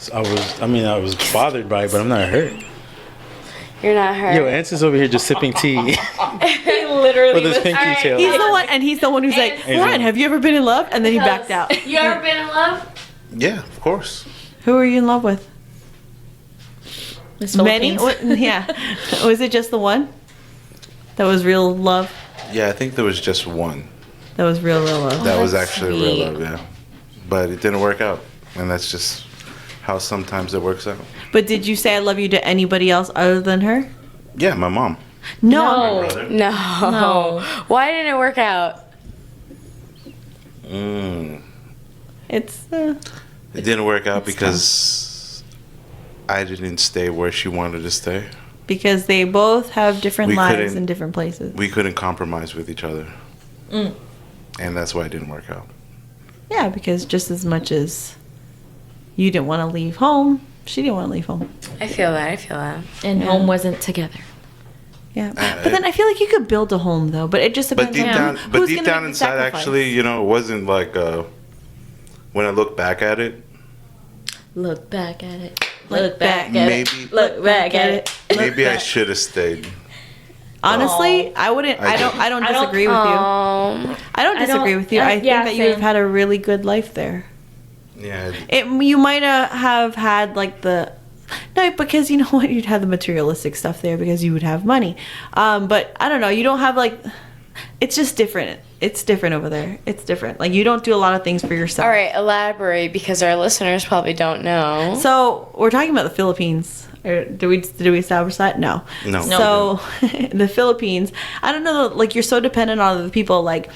[SPEAKER 5] it. I was bothered by it, but I'm not hurt.
[SPEAKER 6] You're not hurt.
[SPEAKER 5] Yo, Anson's over here just sipping tea
[SPEAKER 4] Literally.
[SPEAKER 5] with his pinky tail.
[SPEAKER 1] He's the one, and he's the one who's like, Ryan, have you ever been in love? And then he backed out.
[SPEAKER 4] You ever been in love?
[SPEAKER 2] Yeah, of course.
[SPEAKER 1] Who are you in love with?
[SPEAKER 4] Miss
[SPEAKER 1] Many?
[SPEAKER 4] Philippines?
[SPEAKER 1] What, yeah. Was it just the one? That was real love.
[SPEAKER 2] Yeah, I think there was just one.
[SPEAKER 1] That was real love.
[SPEAKER 2] That was
[SPEAKER 4] that's
[SPEAKER 2] actually
[SPEAKER 4] sweet.
[SPEAKER 2] real love, yeah. But it didn't work out. And that's just how sometimes it works out.
[SPEAKER 1] But did you say I love you to anybody else other than her?
[SPEAKER 2] Yeah, my mom.
[SPEAKER 1] No.
[SPEAKER 2] My brother.
[SPEAKER 6] No.
[SPEAKER 4] No.
[SPEAKER 6] Why didn't it work out?
[SPEAKER 1] It's
[SPEAKER 2] It didn't work out because I didn't stay where she wanted to stay.
[SPEAKER 1] because they both have different
[SPEAKER 2] We
[SPEAKER 1] lives
[SPEAKER 2] couldn't-
[SPEAKER 1] in different places.
[SPEAKER 2] We couldn't compromise with each other. And that's why it didn't work out.
[SPEAKER 1] Yeah, because just as much as you didn't want to leave home, she didn't want to leave home.
[SPEAKER 6] I feel that.
[SPEAKER 4] And home wasn't together.
[SPEAKER 1] Yeah, but then I feel like you could build a home though. But it just
[SPEAKER 2] But
[SPEAKER 1] depends
[SPEAKER 2] deep
[SPEAKER 1] on
[SPEAKER 2] down,
[SPEAKER 1] who's
[SPEAKER 2] deep
[SPEAKER 1] gonna
[SPEAKER 2] down
[SPEAKER 1] make the
[SPEAKER 2] inside,
[SPEAKER 1] sacrifice.
[SPEAKER 2] actually, you know, it wasn't like when I look back at it,
[SPEAKER 4] Look back at it.
[SPEAKER 1] Look back at
[SPEAKER 2] maybe
[SPEAKER 4] Look back at it.
[SPEAKER 2] maybe I should have stayed.
[SPEAKER 1] Honestly, I wouldn't. I don't disagree with you. I don't disagree with you. I think
[SPEAKER 4] yeah,
[SPEAKER 1] that you would have
[SPEAKER 4] same.
[SPEAKER 1] had a really good life there.
[SPEAKER 2] Yeah,
[SPEAKER 1] You might have had like no, because you know what, you'd have the materialistic stuff there because you would have money. But I don't know. You don't have like. It's just different. It's different over there. It's different. Like you don't do a lot of things for yourself.
[SPEAKER 6] All right, elaborate because our listeners probably don't know.
[SPEAKER 1] So we're talking about the Philippines. Did we establish that? No.
[SPEAKER 2] No.
[SPEAKER 1] So the Philippines, I don't know. Like you're so dependent on other people. Like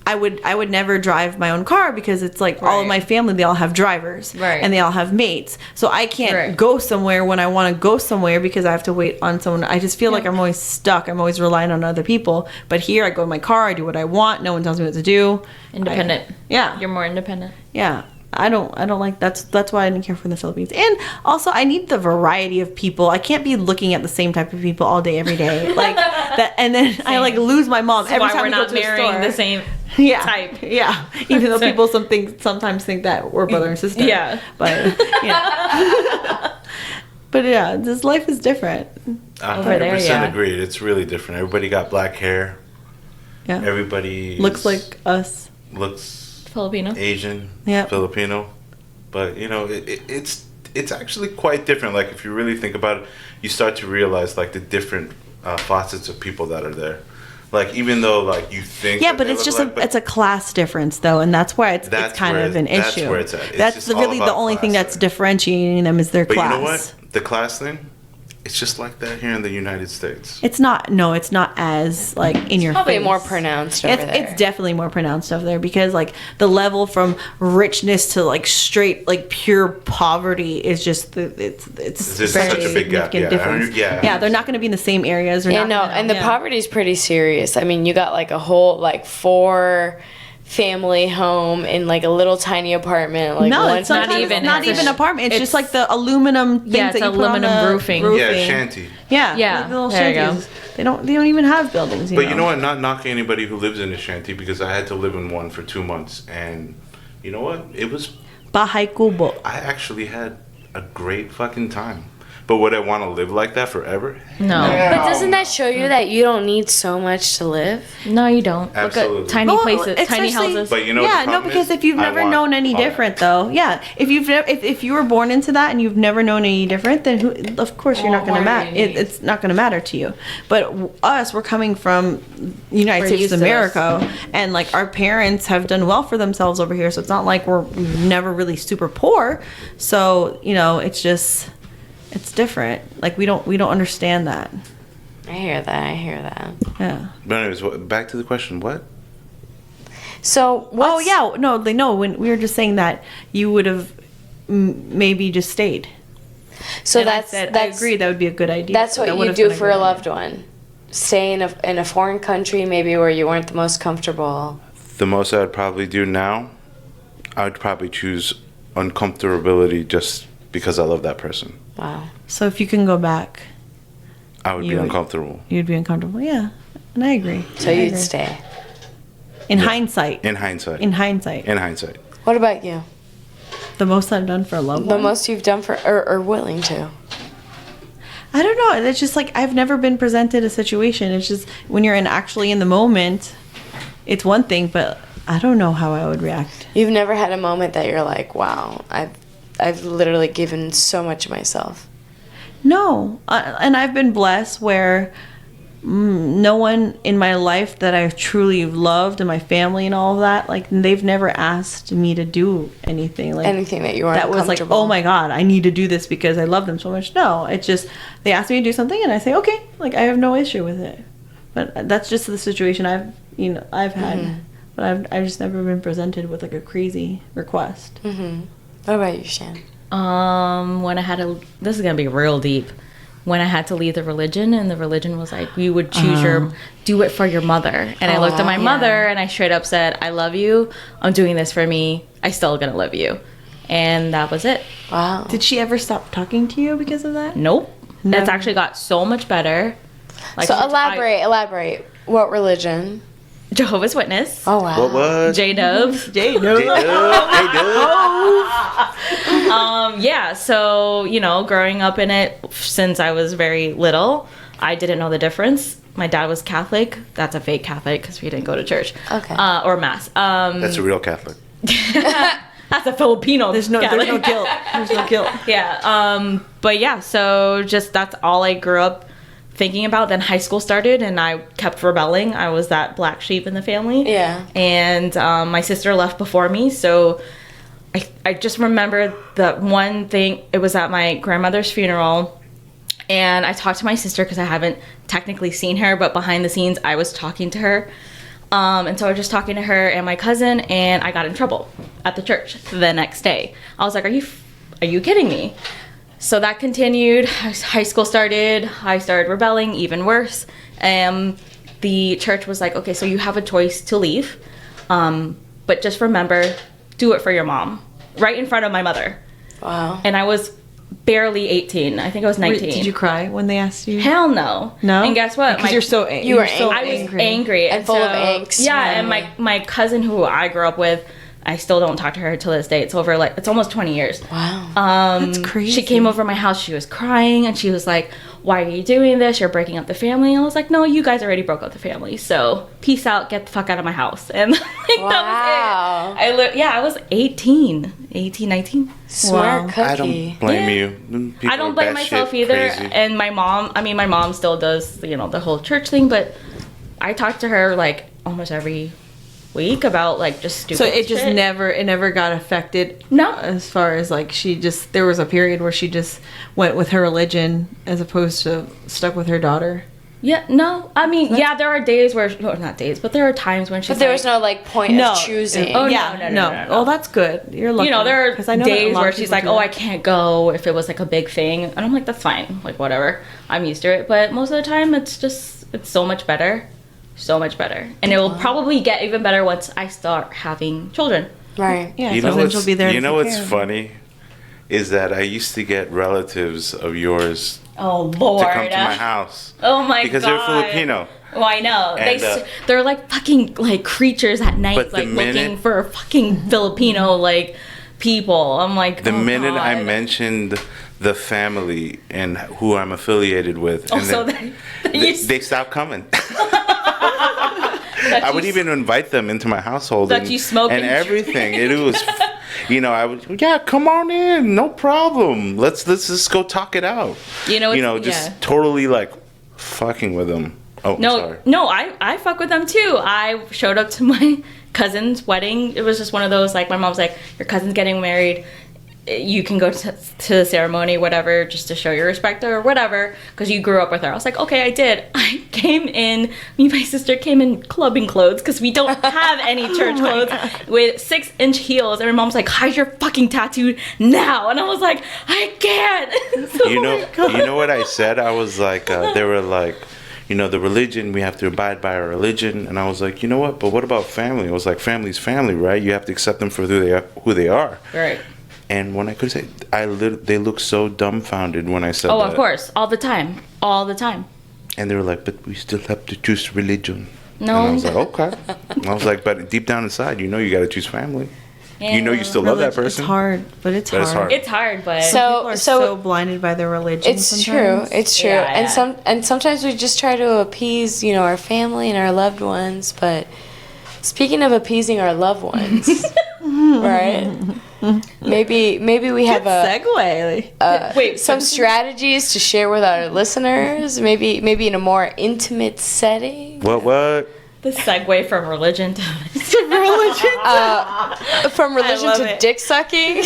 [SPEAKER 1] I would never drive my own car because it's like all of my family, they all have drivers,
[SPEAKER 4] Right.
[SPEAKER 1] and they all have mates. So I can't
[SPEAKER 4] Right.
[SPEAKER 1] go somewhere when I want to go somewhere because I have to wait on someone. I just feel like I'm always stuck. I'm always relying on other people. But here, I go in my car. I do what I want. No one tells me what to do.
[SPEAKER 4] Independent.
[SPEAKER 1] Yeah.
[SPEAKER 4] You're more independent.
[SPEAKER 1] Yeah. I don't like that's why I didn't care for the Philippines. And also I need the variety of people. I can't be looking at the same type of people all day every day. Like that and then I like lose my mom every
[SPEAKER 4] why
[SPEAKER 1] time
[SPEAKER 4] we're
[SPEAKER 1] we go
[SPEAKER 4] not
[SPEAKER 1] to a
[SPEAKER 4] marrying
[SPEAKER 1] store.
[SPEAKER 4] the same
[SPEAKER 1] yeah.
[SPEAKER 4] type.
[SPEAKER 1] Yeah. Even though people sometimes think that we're brother and sister.
[SPEAKER 4] Yeah.
[SPEAKER 1] But yeah. But yeah, this life is different.
[SPEAKER 2] 100%
[SPEAKER 4] yeah.
[SPEAKER 2] agreed. It's really different. Everybody got black hair.
[SPEAKER 1] Yeah.
[SPEAKER 2] Everybody
[SPEAKER 1] Looks like us.
[SPEAKER 2] looks
[SPEAKER 4] Filipino.
[SPEAKER 2] Asian,
[SPEAKER 1] Yep.
[SPEAKER 2] Filipino, but you know it's actually quite different. Like if you really think about it, you start to realize like the different facets of people that are there. Like even though like you think
[SPEAKER 1] Yeah,
[SPEAKER 2] that
[SPEAKER 1] but
[SPEAKER 2] they
[SPEAKER 1] it's
[SPEAKER 2] look
[SPEAKER 1] just
[SPEAKER 2] alike, but
[SPEAKER 1] it's a class difference though, and that's why it's
[SPEAKER 2] That's
[SPEAKER 1] kind
[SPEAKER 2] where
[SPEAKER 1] of an
[SPEAKER 2] that's
[SPEAKER 1] issue.
[SPEAKER 2] where it's at. It's
[SPEAKER 1] That's
[SPEAKER 2] just all
[SPEAKER 1] really the
[SPEAKER 2] about
[SPEAKER 1] only thing
[SPEAKER 2] class
[SPEAKER 1] that's
[SPEAKER 2] there.
[SPEAKER 1] differentiating them is their
[SPEAKER 2] But
[SPEAKER 1] class.
[SPEAKER 2] you know what? The class thing, it's just like that here in the United States.
[SPEAKER 1] It's not. No, it's not as like in your
[SPEAKER 6] Probably
[SPEAKER 1] face.
[SPEAKER 6] more pronounced over there.
[SPEAKER 1] It's definitely more pronounced over there because like the level from richness to like straight like pure poverty is just it's
[SPEAKER 2] There's
[SPEAKER 1] very
[SPEAKER 2] such a big gap,
[SPEAKER 1] significant
[SPEAKER 2] yeah.
[SPEAKER 1] difference.
[SPEAKER 2] Yeah.
[SPEAKER 1] They're not going to be in the same areas. They're
[SPEAKER 6] Yeah,
[SPEAKER 1] not
[SPEAKER 6] no,
[SPEAKER 1] gonna-
[SPEAKER 6] and the
[SPEAKER 1] yeah.
[SPEAKER 6] poverty is pretty serious. I mean, you got like a whole like 4 family home in like a little tiny apartment. Like
[SPEAKER 1] No,
[SPEAKER 6] one
[SPEAKER 1] it's not
[SPEAKER 6] tiny-
[SPEAKER 1] even. Not
[SPEAKER 4] It's
[SPEAKER 1] even
[SPEAKER 4] a-
[SPEAKER 1] apartment. It's, just
[SPEAKER 4] it's-
[SPEAKER 1] like the aluminum things
[SPEAKER 4] Yeah, it's
[SPEAKER 1] that you put on
[SPEAKER 4] aluminum
[SPEAKER 1] the
[SPEAKER 4] roofing.
[SPEAKER 2] Yeah, shanty.
[SPEAKER 1] Yeah,
[SPEAKER 4] Yeah,
[SPEAKER 1] like the little
[SPEAKER 4] there you go.
[SPEAKER 1] shanties. They don't even have buildings.
[SPEAKER 2] But you know what? Not knocking anybody who lives in a shanty because I had to live in one for 2 months, and You know what? It was.
[SPEAKER 1] Bahay Kubo.
[SPEAKER 2] I actually had a great fucking time. But would I want to live like that forever?
[SPEAKER 4] No.
[SPEAKER 6] But doesn't that show you that you don't need so much to live?
[SPEAKER 4] No, you don't.
[SPEAKER 2] Absolutely.
[SPEAKER 4] Look at tiny
[SPEAKER 1] Well,
[SPEAKER 4] places, tiny
[SPEAKER 1] especially-
[SPEAKER 4] houses.
[SPEAKER 2] But you know what
[SPEAKER 1] Yeah,
[SPEAKER 2] the
[SPEAKER 1] no,
[SPEAKER 2] problem
[SPEAKER 1] because
[SPEAKER 2] is?
[SPEAKER 1] if you've
[SPEAKER 2] I
[SPEAKER 1] never
[SPEAKER 2] want
[SPEAKER 1] known any
[SPEAKER 2] all that.
[SPEAKER 1] different, though, yeah, if you were born into that and you've never known any different, then of course you're not going to matter. It's not going to matter to you. But us, we're coming from United
[SPEAKER 4] We're
[SPEAKER 1] States
[SPEAKER 4] used
[SPEAKER 1] of
[SPEAKER 4] to this.
[SPEAKER 1] America, and like our parents have done well for themselves over here, so it's not like we're never really super poor. So it's different. Like we don't understand that.
[SPEAKER 6] I hear that.
[SPEAKER 1] Yeah.
[SPEAKER 2] But anyways, back to the question. What?
[SPEAKER 6] So
[SPEAKER 1] Oh yeah, no, they know when we were just saying that you would have maybe just stayed.
[SPEAKER 6] So
[SPEAKER 1] And
[SPEAKER 6] that's
[SPEAKER 1] I agree that would be a good idea.
[SPEAKER 6] That's what
[SPEAKER 1] That
[SPEAKER 6] you
[SPEAKER 1] would've
[SPEAKER 6] do
[SPEAKER 1] been
[SPEAKER 6] for
[SPEAKER 1] good
[SPEAKER 6] a
[SPEAKER 1] idea.
[SPEAKER 6] loved one. Stay in a foreign country, maybe where you weren't the most comfortable.
[SPEAKER 2] The most I would probably do now, I would probably choose uncomfortability just because I love that person.
[SPEAKER 6] Wow.
[SPEAKER 1] So if you can go back,
[SPEAKER 2] I would be
[SPEAKER 1] You would-
[SPEAKER 2] uncomfortable.
[SPEAKER 1] you'd be uncomfortable. Yeah, and I agree.
[SPEAKER 6] So
[SPEAKER 1] I
[SPEAKER 6] you'd
[SPEAKER 1] agree.
[SPEAKER 6] stay.
[SPEAKER 1] In hindsight.
[SPEAKER 2] In hindsight.
[SPEAKER 1] In hindsight,
[SPEAKER 2] In hindsight.
[SPEAKER 6] What about you?
[SPEAKER 1] the most I've done for a loved
[SPEAKER 6] The
[SPEAKER 1] one.
[SPEAKER 6] most you've done for or willing to?
[SPEAKER 1] I don't know. It's just like I've never been presented a situation. It's just when you're actually in the moment, it's one thing, but I don't know how I would react.
[SPEAKER 6] You've never had a moment that you're like, wow, I've literally given so much of myself.
[SPEAKER 1] No, and I've been blessed where no one in my life that I've truly loved, and my family and all of that, like they've never asked me to do anything like
[SPEAKER 6] Anything that you weren't
[SPEAKER 1] that was like,
[SPEAKER 6] comfortable.
[SPEAKER 1] oh my god, I need to do this because I love them so much. No, it's just they ask me to do something and I say okay, like I have no issue with it. But that's just the situation I've had. But I've just never been presented with like a crazy request.
[SPEAKER 6] What about you, Shan?
[SPEAKER 4] When I had to, this is gonna be real deep. When I had to leave the religion, and the religion was like, you would choose do it for your mother. And I looked at my mother, and I straight up said, I love you. I'm doing this for me. I still gonna love you. And that was it.
[SPEAKER 6] Wow.
[SPEAKER 1] Did she ever stop talking to you because of that?
[SPEAKER 4] Nope.
[SPEAKER 1] No.
[SPEAKER 4] It's actually got so much better. Like,
[SPEAKER 6] So elaborate. What religion?
[SPEAKER 4] Jehovah's Witness.
[SPEAKER 6] Oh wow.
[SPEAKER 2] What was?
[SPEAKER 4] J-Dubs. Yeah, so, growing up in it since I was very little, I didn't know the difference. My dad was Catholic. That's a fake Catholic because we didn't go to church.
[SPEAKER 6] Okay.
[SPEAKER 4] Or mass.
[SPEAKER 2] That's a real Catholic.
[SPEAKER 4] That's a Filipino.
[SPEAKER 1] There's no guilt. There's no guilt.
[SPEAKER 4] Yeah. But yeah, so just that's all I grew up thinking about. Then high school started and I kept rebelling. I was that black sheep in the family.
[SPEAKER 6] Yeah.
[SPEAKER 4] And my sister left before me, so I just remember that one thing. It was at my grandmother's funeral, and I talked to my sister because I haven't technically seen her, but behind the scenes I was talking to her. And so I was just talking to her and my cousin, and I got in trouble at the church the next day. I was like, are you kidding me? So that continued. High school started. I started rebelling even worse. The church was like, okay, so you have a choice to leave. But just remember, do it for your mom. Right in front of my mother.
[SPEAKER 6] Wow.
[SPEAKER 4] And I was barely 18. I think I was 19.
[SPEAKER 1] Did you cry when they asked you?
[SPEAKER 4] Hell no.
[SPEAKER 1] No?
[SPEAKER 4] And guess what?
[SPEAKER 1] Because you're so angry.
[SPEAKER 6] You were
[SPEAKER 4] I was angry
[SPEAKER 6] And full of angst.
[SPEAKER 4] Yeah, and my cousin who I grew up with, I still don't talk to her till this day. It's over it's almost 20 years.
[SPEAKER 6] Wow.
[SPEAKER 1] That's crazy.
[SPEAKER 4] She came over my house. She was crying and she was like, "Why are you doing this? You're breaking up the family." And I was like, "No, you guys already broke up the family. So peace out. Get the fuck out of my house." And
[SPEAKER 6] Wow.
[SPEAKER 4] that was it. I was 19, 19.
[SPEAKER 6] Smart cookie.
[SPEAKER 2] I don't blame you. People
[SPEAKER 4] I don't
[SPEAKER 2] are
[SPEAKER 4] blame
[SPEAKER 2] batshit
[SPEAKER 4] myself either.
[SPEAKER 2] crazy.
[SPEAKER 4] And my mom still does, the whole church thing, but I talk to her almost every week about just stupid
[SPEAKER 1] So it just
[SPEAKER 4] shit.
[SPEAKER 1] never got affected.
[SPEAKER 4] No.
[SPEAKER 1] As far as there was a period where she just went with her religion as opposed to stuck with her daughter.
[SPEAKER 4] Yeah, no. I mean, there are days where, or not days, but there are times when she's
[SPEAKER 6] But there was no point of choosing.
[SPEAKER 4] Oh,
[SPEAKER 1] yeah,
[SPEAKER 4] no.
[SPEAKER 1] Oh, that's good. You're lucky.
[SPEAKER 4] there are
[SPEAKER 1] 'Cause I know that a
[SPEAKER 4] days
[SPEAKER 1] lot
[SPEAKER 4] where
[SPEAKER 1] of
[SPEAKER 4] she's
[SPEAKER 1] people
[SPEAKER 4] like,
[SPEAKER 1] do
[SPEAKER 4] "Oh,
[SPEAKER 1] that.
[SPEAKER 4] I can't go," if it was a big thing, and I'm like, "That's fine, whatever. I'm used to it." But most of the time, it's so much better, and it will probably get even better once I start having children.
[SPEAKER 6] Right.
[SPEAKER 1] Yeah,
[SPEAKER 2] You
[SPEAKER 1] so
[SPEAKER 2] know
[SPEAKER 1] then
[SPEAKER 2] what's,
[SPEAKER 1] she'll be there.
[SPEAKER 2] you
[SPEAKER 1] to
[SPEAKER 2] know
[SPEAKER 1] take
[SPEAKER 2] what's
[SPEAKER 1] care of it.
[SPEAKER 2] funny? Is that I used to get relatives of yours
[SPEAKER 4] Oh Lord!
[SPEAKER 2] to come to my house.
[SPEAKER 4] Oh my
[SPEAKER 2] because
[SPEAKER 4] god!
[SPEAKER 2] they're Filipino.
[SPEAKER 4] Oh, I know.
[SPEAKER 2] And,
[SPEAKER 4] They're like fucking like creatures at night,
[SPEAKER 2] But the
[SPEAKER 4] like looking
[SPEAKER 2] minute-
[SPEAKER 4] for fucking Filipino like people. I'm like,
[SPEAKER 2] The
[SPEAKER 4] oh,
[SPEAKER 2] minute I
[SPEAKER 4] God.
[SPEAKER 2] mentioned the family and who I'm affiliated with, and
[SPEAKER 4] so
[SPEAKER 2] then
[SPEAKER 4] you
[SPEAKER 2] they stopped coming. I would even invite them into my household
[SPEAKER 4] That you smoke
[SPEAKER 2] and
[SPEAKER 4] and
[SPEAKER 2] everything. It was, I would, come on in, no problem. Let's just go talk it out. Just totally like fucking with them. Oh, sorry.
[SPEAKER 4] No, I fuck with them too. I showed up to my cousin's wedding. It was just one of those, like, my mom's like, your cousin's getting married. You can go to the ceremony, whatever, just to show your respect or whatever, because you grew up with her. I was like, okay, I did. Me and my sister came in clubbing clothes, because we don't have any church clothes, with 6-inch heels. And my mom's like, hide your fucking tattoo now. And I was like, I can't. So,
[SPEAKER 2] You know what I said? I was like, they were like, the religion, we have to abide by our religion. And I was like, you know what? But what about family? I was like, family's family, right? You have to accept them for who they are.
[SPEAKER 4] Right.
[SPEAKER 2] And when I could say, they looked so dumbfounded when I said that.
[SPEAKER 4] Oh, of course. All the time.
[SPEAKER 2] And they were like, but we still have to choose religion.
[SPEAKER 4] No.
[SPEAKER 2] And I was like, okay. I was like, but deep down inside, you got to choose family. You still love that person.
[SPEAKER 1] It's hard, but it's hard.
[SPEAKER 4] It's hard, but
[SPEAKER 1] People are so blinded by their religion.
[SPEAKER 3] It's
[SPEAKER 1] sometimes.
[SPEAKER 3] true. It's true.
[SPEAKER 4] Yeah.
[SPEAKER 3] And sometimes we just try to appease, our family and our loved ones. But speaking of appeasing our loved ones, right? Maybe we have
[SPEAKER 1] Segue.
[SPEAKER 3] some strategies to share with our listeners. Maybe in a more intimate setting.
[SPEAKER 2] What?
[SPEAKER 4] the segue from religion to
[SPEAKER 3] From religion
[SPEAKER 1] love
[SPEAKER 3] to
[SPEAKER 1] it.
[SPEAKER 3] dick sucking.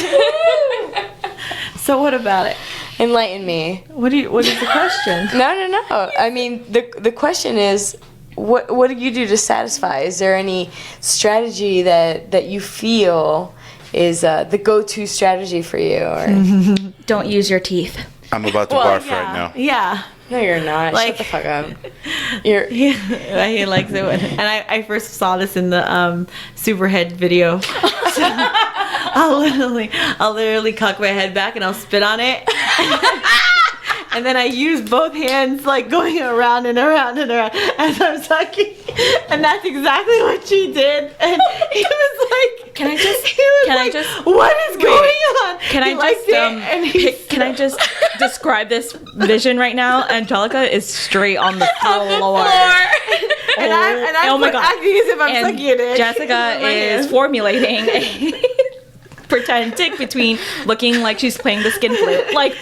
[SPEAKER 1] So what about it?
[SPEAKER 3] Enlighten me.
[SPEAKER 1] What is the question?
[SPEAKER 3] No. I mean, the question is, what do you do to satisfy? Is there any strategy that you feel is the go-to strategy for you? Or
[SPEAKER 4] don't use your teeth.
[SPEAKER 2] I'm about to barf right now.
[SPEAKER 1] Yeah.
[SPEAKER 3] no, you're not.
[SPEAKER 1] Like-
[SPEAKER 3] Shut the fuck up. You're
[SPEAKER 1] He likes it when, and I first saw this in the Superhead video. So I'll literally cock my head back and I'll spit on it. And then I use both hands, like, going around and around and around as I'm sucking. And that's exactly what she did. And he was like,
[SPEAKER 4] Can I just-
[SPEAKER 1] he was
[SPEAKER 4] can I
[SPEAKER 1] like,
[SPEAKER 4] just-
[SPEAKER 1] what is going on?
[SPEAKER 4] Can
[SPEAKER 1] He
[SPEAKER 4] I
[SPEAKER 1] liked
[SPEAKER 4] just
[SPEAKER 1] it, and he
[SPEAKER 4] can I just describe this vision right now? Angelica is straight on the floor.
[SPEAKER 1] And I'm
[SPEAKER 4] oh my God.
[SPEAKER 1] acting as if I'm
[SPEAKER 4] And
[SPEAKER 1] sucking it.
[SPEAKER 4] Jessica is formulating a pretend tick between looking like she's playing the skin flute. Like,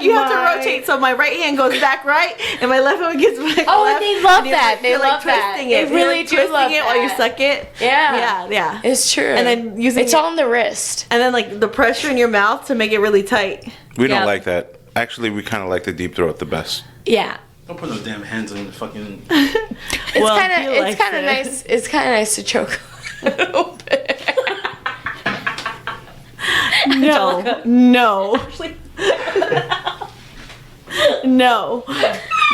[SPEAKER 1] you have to rotate, so my right hand goes back right, and my left hand gets back
[SPEAKER 3] Oh,
[SPEAKER 1] left.
[SPEAKER 3] they love
[SPEAKER 1] and you're
[SPEAKER 3] that. They
[SPEAKER 1] you're
[SPEAKER 3] love that.
[SPEAKER 1] twisting
[SPEAKER 3] They
[SPEAKER 1] it.
[SPEAKER 3] really
[SPEAKER 1] You're
[SPEAKER 3] do
[SPEAKER 1] twisting
[SPEAKER 3] love
[SPEAKER 1] it while you
[SPEAKER 3] that.
[SPEAKER 1] suck it. Yeah.
[SPEAKER 3] It's true.
[SPEAKER 1] And then using
[SPEAKER 3] it's all on the wrist.
[SPEAKER 1] and then like the pressure in your mouth to make it really tight.
[SPEAKER 2] We don't
[SPEAKER 4] Yeah.
[SPEAKER 2] like that. Actually, we kind of like the deep throat the best.
[SPEAKER 3] Yeah.
[SPEAKER 5] Don't put no damn hands on the fucking.
[SPEAKER 3] It's
[SPEAKER 1] Well,
[SPEAKER 3] kind
[SPEAKER 1] he
[SPEAKER 3] of
[SPEAKER 1] likes it.
[SPEAKER 3] nice. It's kind of nice to choke a little bit.
[SPEAKER 1] No.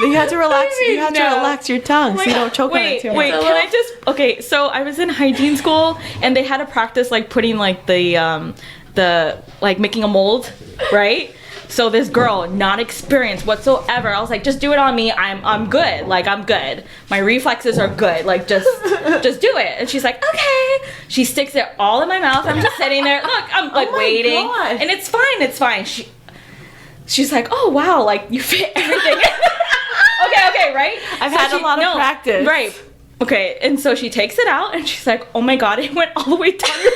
[SPEAKER 1] You have to relax. You have to
[SPEAKER 3] No.
[SPEAKER 1] relax your tongue so you don't choke on it too much.
[SPEAKER 4] Wait, can I just? Okay, so I was in hygiene school and they had to practice like putting like the like making a mold, right? So this girl, not experienced whatsoever, I was like, just do it on me. I'm good. Like, I'm good. My reflexes are good. Like, just do it. And she's like, okay. She sticks it all in my mouth. I'm just sitting there. Look, I'm like
[SPEAKER 1] my
[SPEAKER 4] waiting,
[SPEAKER 1] God.
[SPEAKER 4] and it's fine. She's like, oh wow, like you fit everything. okay, right?
[SPEAKER 1] I've had a lot of practice.
[SPEAKER 4] Right. Okay, and so she takes it out and she's like, oh my God, it went all the way down your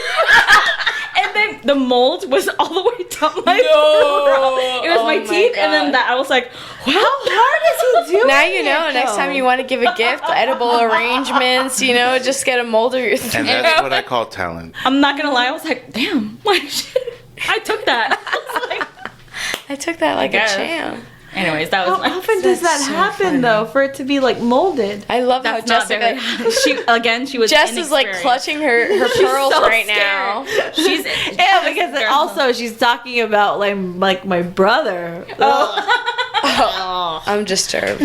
[SPEAKER 4] and then the mold was all the way down my throat. It was my teeth, and then that I was like, wow.
[SPEAKER 1] How hard is he doing?
[SPEAKER 3] Now you know. Next time you want to give a gift, edible arrangements, just get a mold of your
[SPEAKER 2] And
[SPEAKER 3] throat.
[SPEAKER 2] that's what I call talent.
[SPEAKER 4] I'm not gonna lie, I was like, damn, like I took that. I was like,
[SPEAKER 3] I took that like a
[SPEAKER 4] guess.
[SPEAKER 3] champ.
[SPEAKER 4] anyways, that was
[SPEAKER 1] How often does that
[SPEAKER 3] so
[SPEAKER 1] happen
[SPEAKER 3] funny.
[SPEAKER 1] though, for it to be like molded?
[SPEAKER 3] I love how
[SPEAKER 4] That's not
[SPEAKER 3] Jessica.
[SPEAKER 4] very. She was.
[SPEAKER 3] Jess is like
[SPEAKER 4] inexperienced.
[SPEAKER 3] clutching her pearls
[SPEAKER 4] so
[SPEAKER 3] right
[SPEAKER 4] scared.
[SPEAKER 3] now.
[SPEAKER 4] She's
[SPEAKER 1] Yeah, because then also she's talking about like my brother.
[SPEAKER 3] I'm disturbed.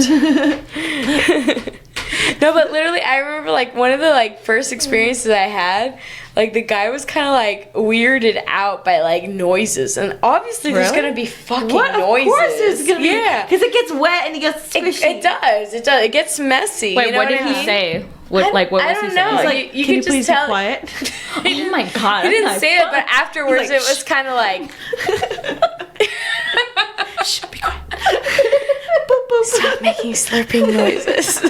[SPEAKER 6] No, but literally, I remember like one of the like first experiences I had. Like the guy was kind of like weirded out by like noises, and obviously there's
[SPEAKER 1] Really?
[SPEAKER 6] gonna be fucking
[SPEAKER 1] What? Of
[SPEAKER 6] noises.
[SPEAKER 1] course it's gonna be.
[SPEAKER 6] Yeah,
[SPEAKER 1] Because it gets wet and it gets squishy.
[SPEAKER 6] it does. It does. It gets messy.
[SPEAKER 4] Wait,
[SPEAKER 6] you know
[SPEAKER 4] what did
[SPEAKER 6] I
[SPEAKER 4] he
[SPEAKER 6] mean?
[SPEAKER 4] say? What
[SPEAKER 6] I
[SPEAKER 4] was
[SPEAKER 6] don't
[SPEAKER 4] he
[SPEAKER 6] know.
[SPEAKER 4] saying?
[SPEAKER 1] He's like,
[SPEAKER 6] you
[SPEAKER 1] can you
[SPEAKER 6] could
[SPEAKER 1] please
[SPEAKER 6] just tell.
[SPEAKER 1] be quiet?
[SPEAKER 4] Oh my god!
[SPEAKER 6] He didn't
[SPEAKER 4] I'm
[SPEAKER 6] say
[SPEAKER 4] like,
[SPEAKER 6] it, but afterwards
[SPEAKER 1] He's like,
[SPEAKER 6] it was kind of like.
[SPEAKER 1] Shh, be quiet.
[SPEAKER 6] Stop making slurping noises.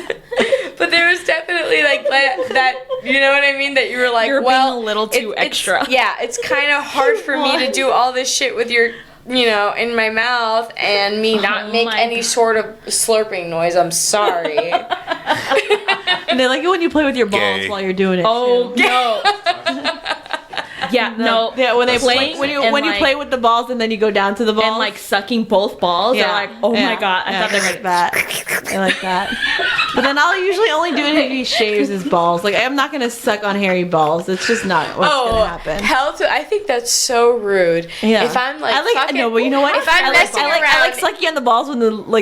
[SPEAKER 6] But there was definitely like that, you know what I mean? That you were like,
[SPEAKER 4] You're being
[SPEAKER 6] well,
[SPEAKER 4] a little too extra.
[SPEAKER 6] It's kind of hard for me to do all this shit with your, in my mouth and me not
[SPEAKER 4] Oh
[SPEAKER 6] make
[SPEAKER 4] my
[SPEAKER 6] any
[SPEAKER 4] God.
[SPEAKER 6] sort of slurping noise. I'm sorry.
[SPEAKER 1] And they like it when you play with your balls
[SPEAKER 2] Gay.
[SPEAKER 1] while you're doing it.
[SPEAKER 4] Oh
[SPEAKER 1] too.
[SPEAKER 4] no! Yeah, no.
[SPEAKER 1] Yeah, when they play
[SPEAKER 4] Playing
[SPEAKER 1] when you
[SPEAKER 4] and,
[SPEAKER 1] when you
[SPEAKER 4] like-
[SPEAKER 1] play with the balls and then you go down to the balls
[SPEAKER 4] and like sucking both balls.
[SPEAKER 1] yeah,
[SPEAKER 4] Yeah. Like, oh
[SPEAKER 1] yeah,
[SPEAKER 4] my god! I
[SPEAKER 1] yeah,
[SPEAKER 4] thought they were
[SPEAKER 1] like that. I like that. But then I'll usually only do it if he shaves his balls. Like I'm not gonna suck on hairy balls. It's just not what's gonna happen.
[SPEAKER 6] hell to! I think that's so rude.
[SPEAKER 1] Yeah.
[SPEAKER 6] If I'm like,
[SPEAKER 1] I like
[SPEAKER 6] fucking,
[SPEAKER 1] no, but you know what?
[SPEAKER 6] If I'm
[SPEAKER 1] I like,
[SPEAKER 6] messing
[SPEAKER 1] I like,
[SPEAKER 6] around,
[SPEAKER 1] I like sucking on the balls when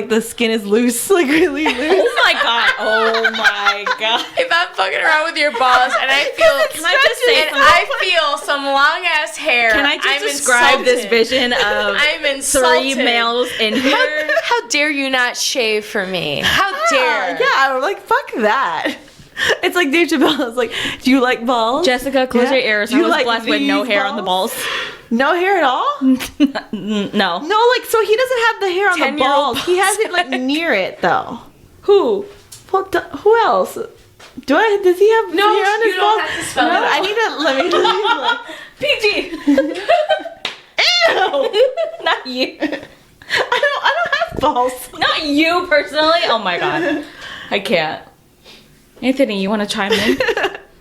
[SPEAKER 1] the skin is loose, like really loose.
[SPEAKER 4] Oh my god! Oh my god!
[SPEAKER 6] if I'm fucking around with your balls and I feel,
[SPEAKER 4] Can I just say
[SPEAKER 6] and
[SPEAKER 4] something?
[SPEAKER 6] I feel some long ass hair.
[SPEAKER 4] Can I just
[SPEAKER 6] I'm
[SPEAKER 4] describe this
[SPEAKER 6] insulted.
[SPEAKER 4] vision of
[SPEAKER 6] I'm insulted.
[SPEAKER 4] 3 males in here?
[SPEAKER 6] How dare you not shave for me? How dare?
[SPEAKER 1] Yeah, I'm like fuck that. It's like Dave Chappelle. It's like, do you like balls?
[SPEAKER 4] Jessica, close
[SPEAKER 1] Yeah.
[SPEAKER 4] your ears.
[SPEAKER 1] Do
[SPEAKER 4] I
[SPEAKER 1] you
[SPEAKER 4] was
[SPEAKER 1] like
[SPEAKER 4] blessed with no
[SPEAKER 1] these
[SPEAKER 4] hair on the balls.
[SPEAKER 1] No hair at all?
[SPEAKER 4] No.
[SPEAKER 1] No, like so he doesn't have the hair on the
[SPEAKER 6] 10-year-old
[SPEAKER 1] balls. He has it like near it though.
[SPEAKER 4] Who?
[SPEAKER 1] Well, who else? Does he have hair on his
[SPEAKER 6] you
[SPEAKER 1] balls?
[SPEAKER 6] don't have to spell
[SPEAKER 1] No,
[SPEAKER 6] it out.
[SPEAKER 1] I need to let me.
[SPEAKER 4] PG.
[SPEAKER 1] Ew!
[SPEAKER 4] Not you.
[SPEAKER 1] I don't have balls.
[SPEAKER 4] Not you personally. Oh my god. I can't. Anthony, you want to chime in?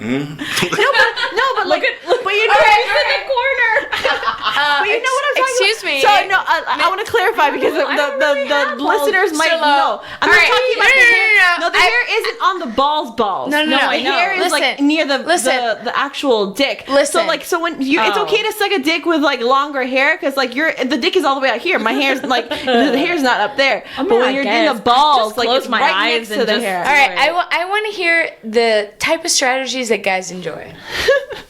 [SPEAKER 1] No, but like, but you know,
[SPEAKER 4] He's in the corner.
[SPEAKER 1] but you know what I'm talking
[SPEAKER 6] excuse
[SPEAKER 1] about.
[SPEAKER 6] me.
[SPEAKER 1] So no, I want to clarify because the listeners might
[SPEAKER 6] Shallow.
[SPEAKER 1] know. I'm not
[SPEAKER 6] Alright,
[SPEAKER 1] talking about the hair.
[SPEAKER 6] no.
[SPEAKER 1] No, the hair isn't on the balls.
[SPEAKER 6] No, no, no,
[SPEAKER 1] The
[SPEAKER 6] I know.
[SPEAKER 1] hair is like
[SPEAKER 6] Listen,
[SPEAKER 1] near the
[SPEAKER 6] listen.
[SPEAKER 1] the actual dick.
[SPEAKER 6] Listen.
[SPEAKER 1] So when you, it's
[SPEAKER 4] Oh.
[SPEAKER 1] okay to suck a dick with like longer hair because like the dick is all the way out here. My hair's like the hair's not up there.
[SPEAKER 4] I mean,
[SPEAKER 1] but when
[SPEAKER 4] I
[SPEAKER 1] you're
[SPEAKER 4] guess.
[SPEAKER 1] doing the balls,
[SPEAKER 4] Just
[SPEAKER 1] like
[SPEAKER 4] close
[SPEAKER 1] it's
[SPEAKER 4] my
[SPEAKER 1] right
[SPEAKER 4] eyes
[SPEAKER 1] next to
[SPEAKER 4] and
[SPEAKER 1] the
[SPEAKER 4] just-
[SPEAKER 1] hair.
[SPEAKER 6] All right, I want to hear the type of strategies that guys enjoy.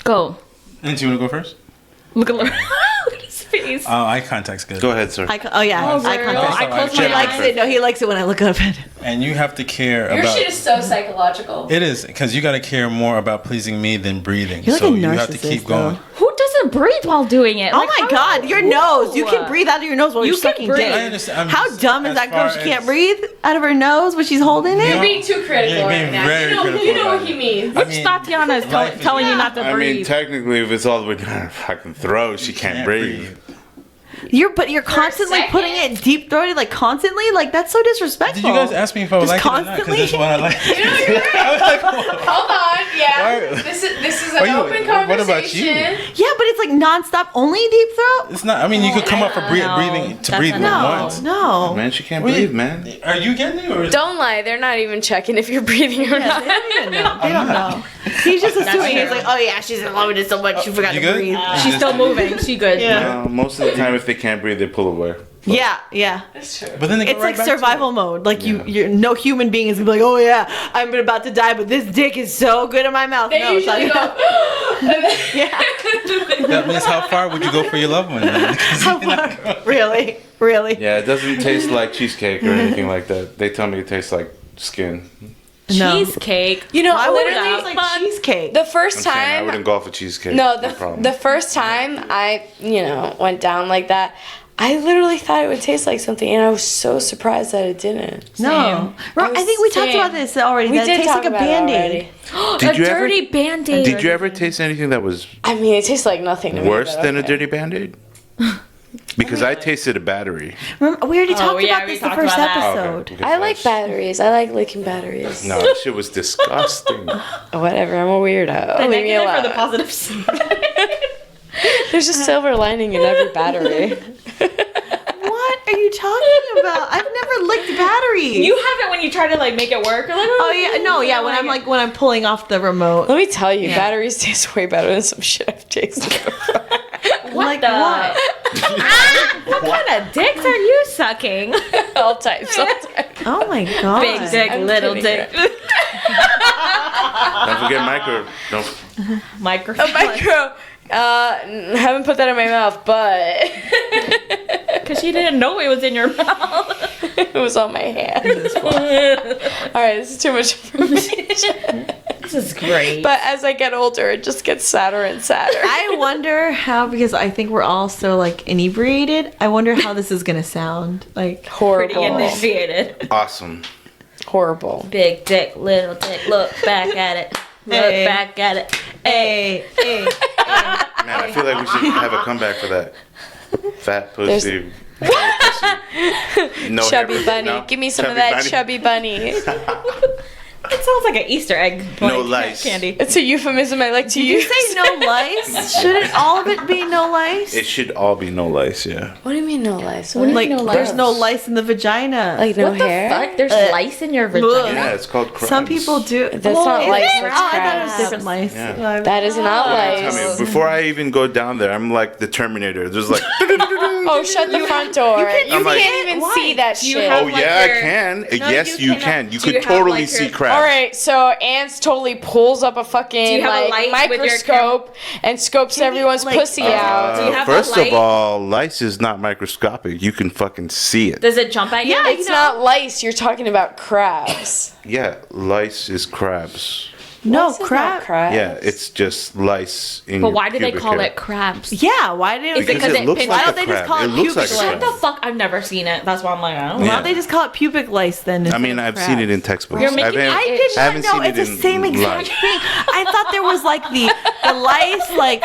[SPEAKER 4] Go.
[SPEAKER 5] And do you want to go first?
[SPEAKER 4] Look at his face.
[SPEAKER 5] Eye contact's good.
[SPEAKER 2] Go ahead, sir.
[SPEAKER 1] Oh yeah,
[SPEAKER 4] Oh,
[SPEAKER 1] eye
[SPEAKER 4] girl.
[SPEAKER 1] contact.
[SPEAKER 4] I close
[SPEAKER 1] He
[SPEAKER 4] my
[SPEAKER 1] likes
[SPEAKER 4] eyes.
[SPEAKER 1] it. No, he likes it when I look up at him.
[SPEAKER 5] And you have to care
[SPEAKER 6] Your
[SPEAKER 5] about.
[SPEAKER 6] shit is so psychological.
[SPEAKER 5] It is because you got to care more about pleasing me than breathing.
[SPEAKER 1] You're like
[SPEAKER 5] so
[SPEAKER 1] a
[SPEAKER 5] you have to
[SPEAKER 1] narcissist,
[SPEAKER 5] keep going.
[SPEAKER 1] though.
[SPEAKER 4] Who doesn't breathe while doing it?
[SPEAKER 1] Oh
[SPEAKER 4] Like,
[SPEAKER 1] my
[SPEAKER 4] how-
[SPEAKER 1] god, your nose. You can breathe out of your nose while
[SPEAKER 4] You
[SPEAKER 1] you're
[SPEAKER 4] can
[SPEAKER 1] sucking
[SPEAKER 4] breathe.
[SPEAKER 1] dick.
[SPEAKER 5] I understand. I'm
[SPEAKER 1] How
[SPEAKER 5] just-
[SPEAKER 1] dumb is
[SPEAKER 5] as
[SPEAKER 1] that girl?
[SPEAKER 5] far
[SPEAKER 1] She can't
[SPEAKER 5] as-
[SPEAKER 1] breathe out of her nose when she's holding it?
[SPEAKER 5] You're
[SPEAKER 6] Being too critical
[SPEAKER 5] You're being
[SPEAKER 6] right now.
[SPEAKER 5] very critical
[SPEAKER 6] You know
[SPEAKER 5] about
[SPEAKER 6] what he
[SPEAKER 5] it.
[SPEAKER 6] means.
[SPEAKER 5] I
[SPEAKER 4] Which
[SPEAKER 5] mean,
[SPEAKER 4] Tatiana is
[SPEAKER 5] life is-
[SPEAKER 4] telling you not to
[SPEAKER 2] I
[SPEAKER 4] breathe?
[SPEAKER 2] mean, technically, if it's all the way down her fucking throat, she can't breathe.
[SPEAKER 1] You're constantly
[SPEAKER 6] second.
[SPEAKER 1] putting it deep throated, like constantly. Like that's so disrespectful.
[SPEAKER 5] Did you guys ask me if I would
[SPEAKER 1] Just
[SPEAKER 5] like it or not? Because
[SPEAKER 1] constantly?
[SPEAKER 5] that's what I like. I was like, whoa.
[SPEAKER 6] Hold on, yeah.
[SPEAKER 5] Why-
[SPEAKER 6] This is
[SPEAKER 5] Why
[SPEAKER 6] an
[SPEAKER 5] you-
[SPEAKER 6] open
[SPEAKER 5] what
[SPEAKER 6] conversation.
[SPEAKER 5] about you?
[SPEAKER 1] Yeah, but it's like nonstop, only deep throat.
[SPEAKER 5] It's not. I mean, you could come up for
[SPEAKER 4] No,
[SPEAKER 5] breathing to
[SPEAKER 4] that's
[SPEAKER 5] breathe
[SPEAKER 4] a
[SPEAKER 5] with
[SPEAKER 4] no.
[SPEAKER 5] once.
[SPEAKER 1] No.
[SPEAKER 2] Man, she can't
[SPEAKER 5] Well, you-
[SPEAKER 2] breathe, man.
[SPEAKER 5] Are you getting it or? Is
[SPEAKER 6] Don't lie, they're not even checking if you're breathing or not.
[SPEAKER 1] They don't know. He's just assuming. He's
[SPEAKER 4] true.
[SPEAKER 1] like, oh yeah, she's in love with it so much she forgot
[SPEAKER 5] You
[SPEAKER 1] to
[SPEAKER 5] good?
[SPEAKER 1] breathe.
[SPEAKER 4] She's still moving. She good.
[SPEAKER 1] Yeah.
[SPEAKER 2] Most of the time, if they can't breathe, they pull away.
[SPEAKER 1] Yeah.
[SPEAKER 5] But then they go
[SPEAKER 1] It's
[SPEAKER 5] right
[SPEAKER 1] like
[SPEAKER 5] back to
[SPEAKER 1] survival
[SPEAKER 5] it.
[SPEAKER 1] mode. Like
[SPEAKER 2] Yeah.
[SPEAKER 1] you're no human being is gonna be like, oh yeah, I'm about to die, but this dick is so good in my mouth.
[SPEAKER 6] They
[SPEAKER 1] No, it's
[SPEAKER 6] usually
[SPEAKER 1] not-
[SPEAKER 6] go,
[SPEAKER 1] yeah.
[SPEAKER 5] That means how far would you go for your loved one? Then? 'Cause
[SPEAKER 1] How
[SPEAKER 5] you're not
[SPEAKER 1] far? Really? Really?
[SPEAKER 2] Yeah, it doesn't taste like cheesecake or anything like that. They tell me it tastes like skin.
[SPEAKER 1] No.
[SPEAKER 4] Cheesecake.
[SPEAKER 6] you know,
[SPEAKER 1] Why would it
[SPEAKER 6] literally,
[SPEAKER 1] taste like cheesecake?
[SPEAKER 6] the first
[SPEAKER 2] I'm saying I
[SPEAKER 6] time,
[SPEAKER 2] wouldn't go off a cheesecake.
[SPEAKER 6] no,
[SPEAKER 2] problem.
[SPEAKER 6] the first time I, went down like that, I literally thought it would taste like something, and I was so surprised that it didn't.
[SPEAKER 1] No.
[SPEAKER 6] I
[SPEAKER 1] I think we talked
[SPEAKER 6] same.
[SPEAKER 1] about this already.
[SPEAKER 6] We
[SPEAKER 1] that it
[SPEAKER 6] did
[SPEAKER 1] tastes
[SPEAKER 6] talk
[SPEAKER 1] like a
[SPEAKER 6] about it
[SPEAKER 1] Band-Aid.
[SPEAKER 6] already.
[SPEAKER 2] Did
[SPEAKER 4] a
[SPEAKER 2] you ever-
[SPEAKER 4] dirty band-aid.
[SPEAKER 2] Did you ever taste anything that was
[SPEAKER 6] I mean, it tastes like nothing to me.
[SPEAKER 2] worse
[SPEAKER 6] but
[SPEAKER 2] than a
[SPEAKER 6] okay.
[SPEAKER 2] dirty Band-Aid? Because I tasted a battery.
[SPEAKER 1] Remember, we already talked
[SPEAKER 4] yeah,
[SPEAKER 1] about
[SPEAKER 4] we
[SPEAKER 1] this the
[SPEAKER 4] talked
[SPEAKER 1] first
[SPEAKER 4] about that.
[SPEAKER 1] episode.
[SPEAKER 2] Okay,
[SPEAKER 6] I like
[SPEAKER 2] that's-
[SPEAKER 6] batteries. I like licking batteries.
[SPEAKER 2] No, that shit was disgusting.
[SPEAKER 6] Whatever, I'm a weirdo.
[SPEAKER 4] The
[SPEAKER 6] Leave me
[SPEAKER 4] negative or
[SPEAKER 6] alone.
[SPEAKER 4] the positive side?
[SPEAKER 6] There's a silver lining in every battery.
[SPEAKER 1] What are you talking about? I've never licked batteries.
[SPEAKER 4] You have it when you try to like make it work. You're like,
[SPEAKER 1] Oh yeah, no, yeah. When I'm like when I'm pulling off the remote.
[SPEAKER 6] Let me tell you,
[SPEAKER 1] Yeah.
[SPEAKER 6] batteries taste way better than some shit I've tasted.
[SPEAKER 4] what
[SPEAKER 1] Like
[SPEAKER 4] the?
[SPEAKER 1] what?
[SPEAKER 4] What kind of dicks are you sucking?
[SPEAKER 6] all types, all types.
[SPEAKER 1] Oh my god.
[SPEAKER 4] Big dick,
[SPEAKER 6] I'm
[SPEAKER 4] little
[SPEAKER 6] kidding,
[SPEAKER 4] dick.
[SPEAKER 2] Don't forget micro.
[SPEAKER 4] Micro.
[SPEAKER 3] A micro. Haven't put that in my mouth, but
[SPEAKER 4] Because you didn't know it was in your mouth.
[SPEAKER 3] it was on my hand. All right, this is too much information.
[SPEAKER 4] This is great.
[SPEAKER 3] But as I get older, it just gets sadder and sadder.
[SPEAKER 1] I wonder how, because I think we're all so like inebriated. I wonder how this is gonna sound. Like
[SPEAKER 4] Pretty
[SPEAKER 3] Horrible.
[SPEAKER 4] initiated.
[SPEAKER 2] Awesome.
[SPEAKER 3] Horrible.
[SPEAKER 4] Big dick, little dick. Look back at it. Look
[SPEAKER 1] Hey.
[SPEAKER 4] back at it.
[SPEAKER 1] hey, hey.
[SPEAKER 2] Man, I feel like we should have a comeback for that. Fat pussy. No
[SPEAKER 3] Chubby
[SPEAKER 2] hair-
[SPEAKER 3] bunny.
[SPEAKER 2] no?
[SPEAKER 3] Give me some of
[SPEAKER 2] Chubby
[SPEAKER 3] that
[SPEAKER 2] bunny?
[SPEAKER 3] chubby bunny.
[SPEAKER 4] It sounds like an Easter egg.
[SPEAKER 2] No
[SPEAKER 4] like,
[SPEAKER 2] lice.
[SPEAKER 4] candy.
[SPEAKER 3] It's a euphemism I like to
[SPEAKER 1] You
[SPEAKER 3] use.
[SPEAKER 1] say no lice? Shouldn't all of it be no lice?
[SPEAKER 2] It should all be no lice, yeah.
[SPEAKER 3] What do you mean no lice?
[SPEAKER 1] Like
[SPEAKER 4] no lice?
[SPEAKER 1] there's no lice in the vagina.
[SPEAKER 3] Like no
[SPEAKER 4] What the
[SPEAKER 3] hair?
[SPEAKER 4] fuck? There's lice in your
[SPEAKER 1] Ugh.
[SPEAKER 4] vagina.
[SPEAKER 2] Yeah, it's called crabs.
[SPEAKER 1] Some people do.
[SPEAKER 3] That's not
[SPEAKER 1] is
[SPEAKER 3] lice,
[SPEAKER 1] it?
[SPEAKER 3] that's
[SPEAKER 1] Oh, I thought it was
[SPEAKER 3] crabs.
[SPEAKER 1] different lice.
[SPEAKER 2] Yeah.
[SPEAKER 3] That is not
[SPEAKER 2] I
[SPEAKER 3] lice.
[SPEAKER 2] mean, before I even go down there, I'm like the Terminator. There's like,
[SPEAKER 3] Oh, shut the front door. You
[SPEAKER 2] I'm like-
[SPEAKER 3] can't even
[SPEAKER 1] Why?
[SPEAKER 3] see that
[SPEAKER 4] Do you
[SPEAKER 3] shit.
[SPEAKER 4] have-
[SPEAKER 2] oh
[SPEAKER 4] like
[SPEAKER 2] yeah,
[SPEAKER 4] your-
[SPEAKER 2] I can. Yes,
[SPEAKER 4] you
[SPEAKER 2] you
[SPEAKER 4] cannot.
[SPEAKER 2] can. You
[SPEAKER 4] Do you
[SPEAKER 2] could
[SPEAKER 4] have,
[SPEAKER 2] totally
[SPEAKER 4] like,
[SPEAKER 2] see
[SPEAKER 4] your-
[SPEAKER 2] crabs.
[SPEAKER 3] All right, so Ants totally pulls up a fucking
[SPEAKER 4] Do you have a
[SPEAKER 3] like
[SPEAKER 4] light with your
[SPEAKER 3] microscope and scopes everyone's
[SPEAKER 1] like,
[SPEAKER 3] pussy out.
[SPEAKER 4] Do you have a
[SPEAKER 2] First
[SPEAKER 4] light?
[SPEAKER 2] of all, lice is not microscopic. You can fucking see it.
[SPEAKER 4] Does it jump at you?
[SPEAKER 1] Yeah,
[SPEAKER 3] It's not lice. You're talking about crabs.
[SPEAKER 2] Yeah, lice is crabs.
[SPEAKER 1] No,
[SPEAKER 3] Lice is not
[SPEAKER 1] crab.
[SPEAKER 3] crabs.
[SPEAKER 2] Yeah, it's just lice in
[SPEAKER 4] But
[SPEAKER 2] your
[SPEAKER 4] why do they
[SPEAKER 2] pubic
[SPEAKER 4] call
[SPEAKER 2] hair.
[SPEAKER 4] it crabs?
[SPEAKER 1] Yeah, why do
[SPEAKER 4] Is it
[SPEAKER 2] Because
[SPEAKER 4] 'cause
[SPEAKER 2] it
[SPEAKER 4] it
[SPEAKER 2] looks
[SPEAKER 4] pinches-
[SPEAKER 1] why
[SPEAKER 2] like
[SPEAKER 1] don't
[SPEAKER 2] a
[SPEAKER 1] they just
[SPEAKER 2] crab.
[SPEAKER 1] call
[SPEAKER 2] It
[SPEAKER 1] it
[SPEAKER 2] looks like a
[SPEAKER 1] pubic
[SPEAKER 4] What
[SPEAKER 2] crab.
[SPEAKER 4] the fuck? I've never seen it. That's why I'm like, I don't
[SPEAKER 1] Why
[SPEAKER 4] know.
[SPEAKER 1] don't they just call it pubic lice then?
[SPEAKER 2] I
[SPEAKER 1] instead
[SPEAKER 2] mean,
[SPEAKER 1] of
[SPEAKER 2] I've
[SPEAKER 1] crabs?
[SPEAKER 2] seen it in textbooks.
[SPEAKER 4] You're making
[SPEAKER 2] haven't-
[SPEAKER 1] I
[SPEAKER 4] It-
[SPEAKER 1] did
[SPEAKER 2] I haven't
[SPEAKER 1] not know
[SPEAKER 2] seen
[SPEAKER 1] it's
[SPEAKER 2] it
[SPEAKER 1] the
[SPEAKER 2] in
[SPEAKER 1] same exact
[SPEAKER 2] live.
[SPEAKER 1] thing. I thought there was like the lice, like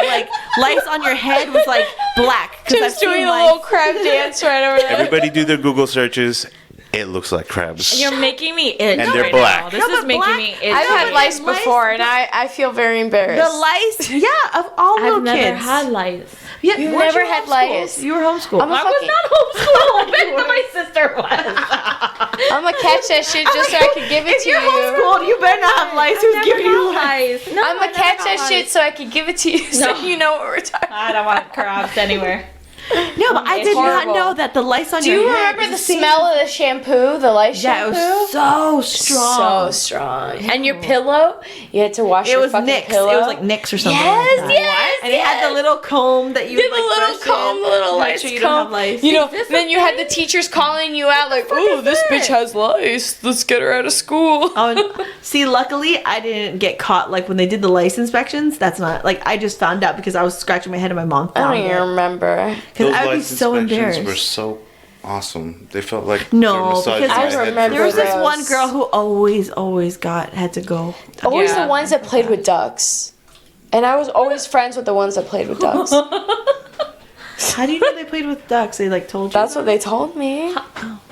[SPEAKER 1] lice on your head was like black. 'cause I've
[SPEAKER 3] Just doing
[SPEAKER 1] seen
[SPEAKER 3] a
[SPEAKER 1] lice.
[SPEAKER 3] little crab dance right over there.
[SPEAKER 2] Everybody do their Google searches. It looks like crabs.
[SPEAKER 4] You're making me itch
[SPEAKER 2] And they're
[SPEAKER 4] right
[SPEAKER 2] black.
[SPEAKER 4] now. This
[SPEAKER 1] No,
[SPEAKER 4] is
[SPEAKER 1] but
[SPEAKER 4] making
[SPEAKER 1] black-
[SPEAKER 4] me itch.
[SPEAKER 3] I've had lice
[SPEAKER 1] lice-
[SPEAKER 3] before, and I feel very embarrassed.
[SPEAKER 1] The lice, yeah, of all little
[SPEAKER 4] I've never
[SPEAKER 1] kids.
[SPEAKER 4] had lice.
[SPEAKER 1] Yeah,
[SPEAKER 3] You've
[SPEAKER 1] weren't
[SPEAKER 3] never
[SPEAKER 1] you
[SPEAKER 3] had
[SPEAKER 1] homeschooled?
[SPEAKER 3] lice?
[SPEAKER 1] You were homeschooled.
[SPEAKER 3] I'm a
[SPEAKER 4] I was
[SPEAKER 3] fucking-
[SPEAKER 4] not homeschooled. My sister was.
[SPEAKER 3] I'm gonna catch that shit just so I can give it
[SPEAKER 1] if
[SPEAKER 3] to
[SPEAKER 1] you're
[SPEAKER 3] you.
[SPEAKER 1] homeschooled, you better not have lice. Who's giving you lice?
[SPEAKER 4] No,
[SPEAKER 3] I'm gonna catch that shit so I can give it to you so
[SPEAKER 4] No.
[SPEAKER 3] you know what we're talking about.
[SPEAKER 4] I don't want crabs anywhere.
[SPEAKER 1] No, but I
[SPEAKER 3] It's
[SPEAKER 1] did
[SPEAKER 3] horrible.
[SPEAKER 1] not know that the lice on
[SPEAKER 3] Do
[SPEAKER 1] your
[SPEAKER 3] you
[SPEAKER 1] head
[SPEAKER 3] remember the
[SPEAKER 1] is same-
[SPEAKER 3] smell of the shampoo, the lice
[SPEAKER 1] Yeah, it
[SPEAKER 3] shampoo?
[SPEAKER 1] was so strong.
[SPEAKER 3] So strong. And your pillow, you had to wash
[SPEAKER 1] It
[SPEAKER 3] your
[SPEAKER 1] was
[SPEAKER 3] fucking
[SPEAKER 1] Nix.
[SPEAKER 3] pillow.
[SPEAKER 1] It was like Nix or something.
[SPEAKER 3] Yes,
[SPEAKER 1] like that.
[SPEAKER 3] yes,
[SPEAKER 1] And it had the little comb that you
[SPEAKER 3] Yeah,
[SPEAKER 1] would
[SPEAKER 3] the
[SPEAKER 1] like
[SPEAKER 3] little
[SPEAKER 1] brush
[SPEAKER 3] comb,
[SPEAKER 1] in
[SPEAKER 3] the little
[SPEAKER 1] to make
[SPEAKER 3] lice
[SPEAKER 1] sure you
[SPEAKER 3] comb.
[SPEAKER 1] don't have lice.
[SPEAKER 3] You know,
[SPEAKER 4] this
[SPEAKER 3] then
[SPEAKER 4] a
[SPEAKER 3] you had the teachers calling you out like, "Ooh, this bitch has lice. Let's get her out of school."
[SPEAKER 1] Oh, and see, luckily I didn't get caught like when they did the lice inspections. That's not like I just found out because I was scratching my head and my mom
[SPEAKER 3] I
[SPEAKER 1] found
[SPEAKER 3] don't even
[SPEAKER 1] it.
[SPEAKER 3] remember.
[SPEAKER 1] Because
[SPEAKER 2] Those
[SPEAKER 1] I would be
[SPEAKER 2] lice
[SPEAKER 1] so
[SPEAKER 2] inspections
[SPEAKER 1] embarrassed.
[SPEAKER 2] were so awesome. They felt like
[SPEAKER 1] No,
[SPEAKER 2] they were massaging
[SPEAKER 1] because
[SPEAKER 2] my
[SPEAKER 3] I
[SPEAKER 2] head for
[SPEAKER 3] remember
[SPEAKER 1] There was this
[SPEAKER 3] those.
[SPEAKER 1] one girl who always had to go.
[SPEAKER 3] Always
[SPEAKER 4] Yeah.
[SPEAKER 3] the ones that played with ducks. And I was always friends with the ones that played with ducks.
[SPEAKER 1] How do you know they played with ducks? They like told you.
[SPEAKER 3] That's what they told me.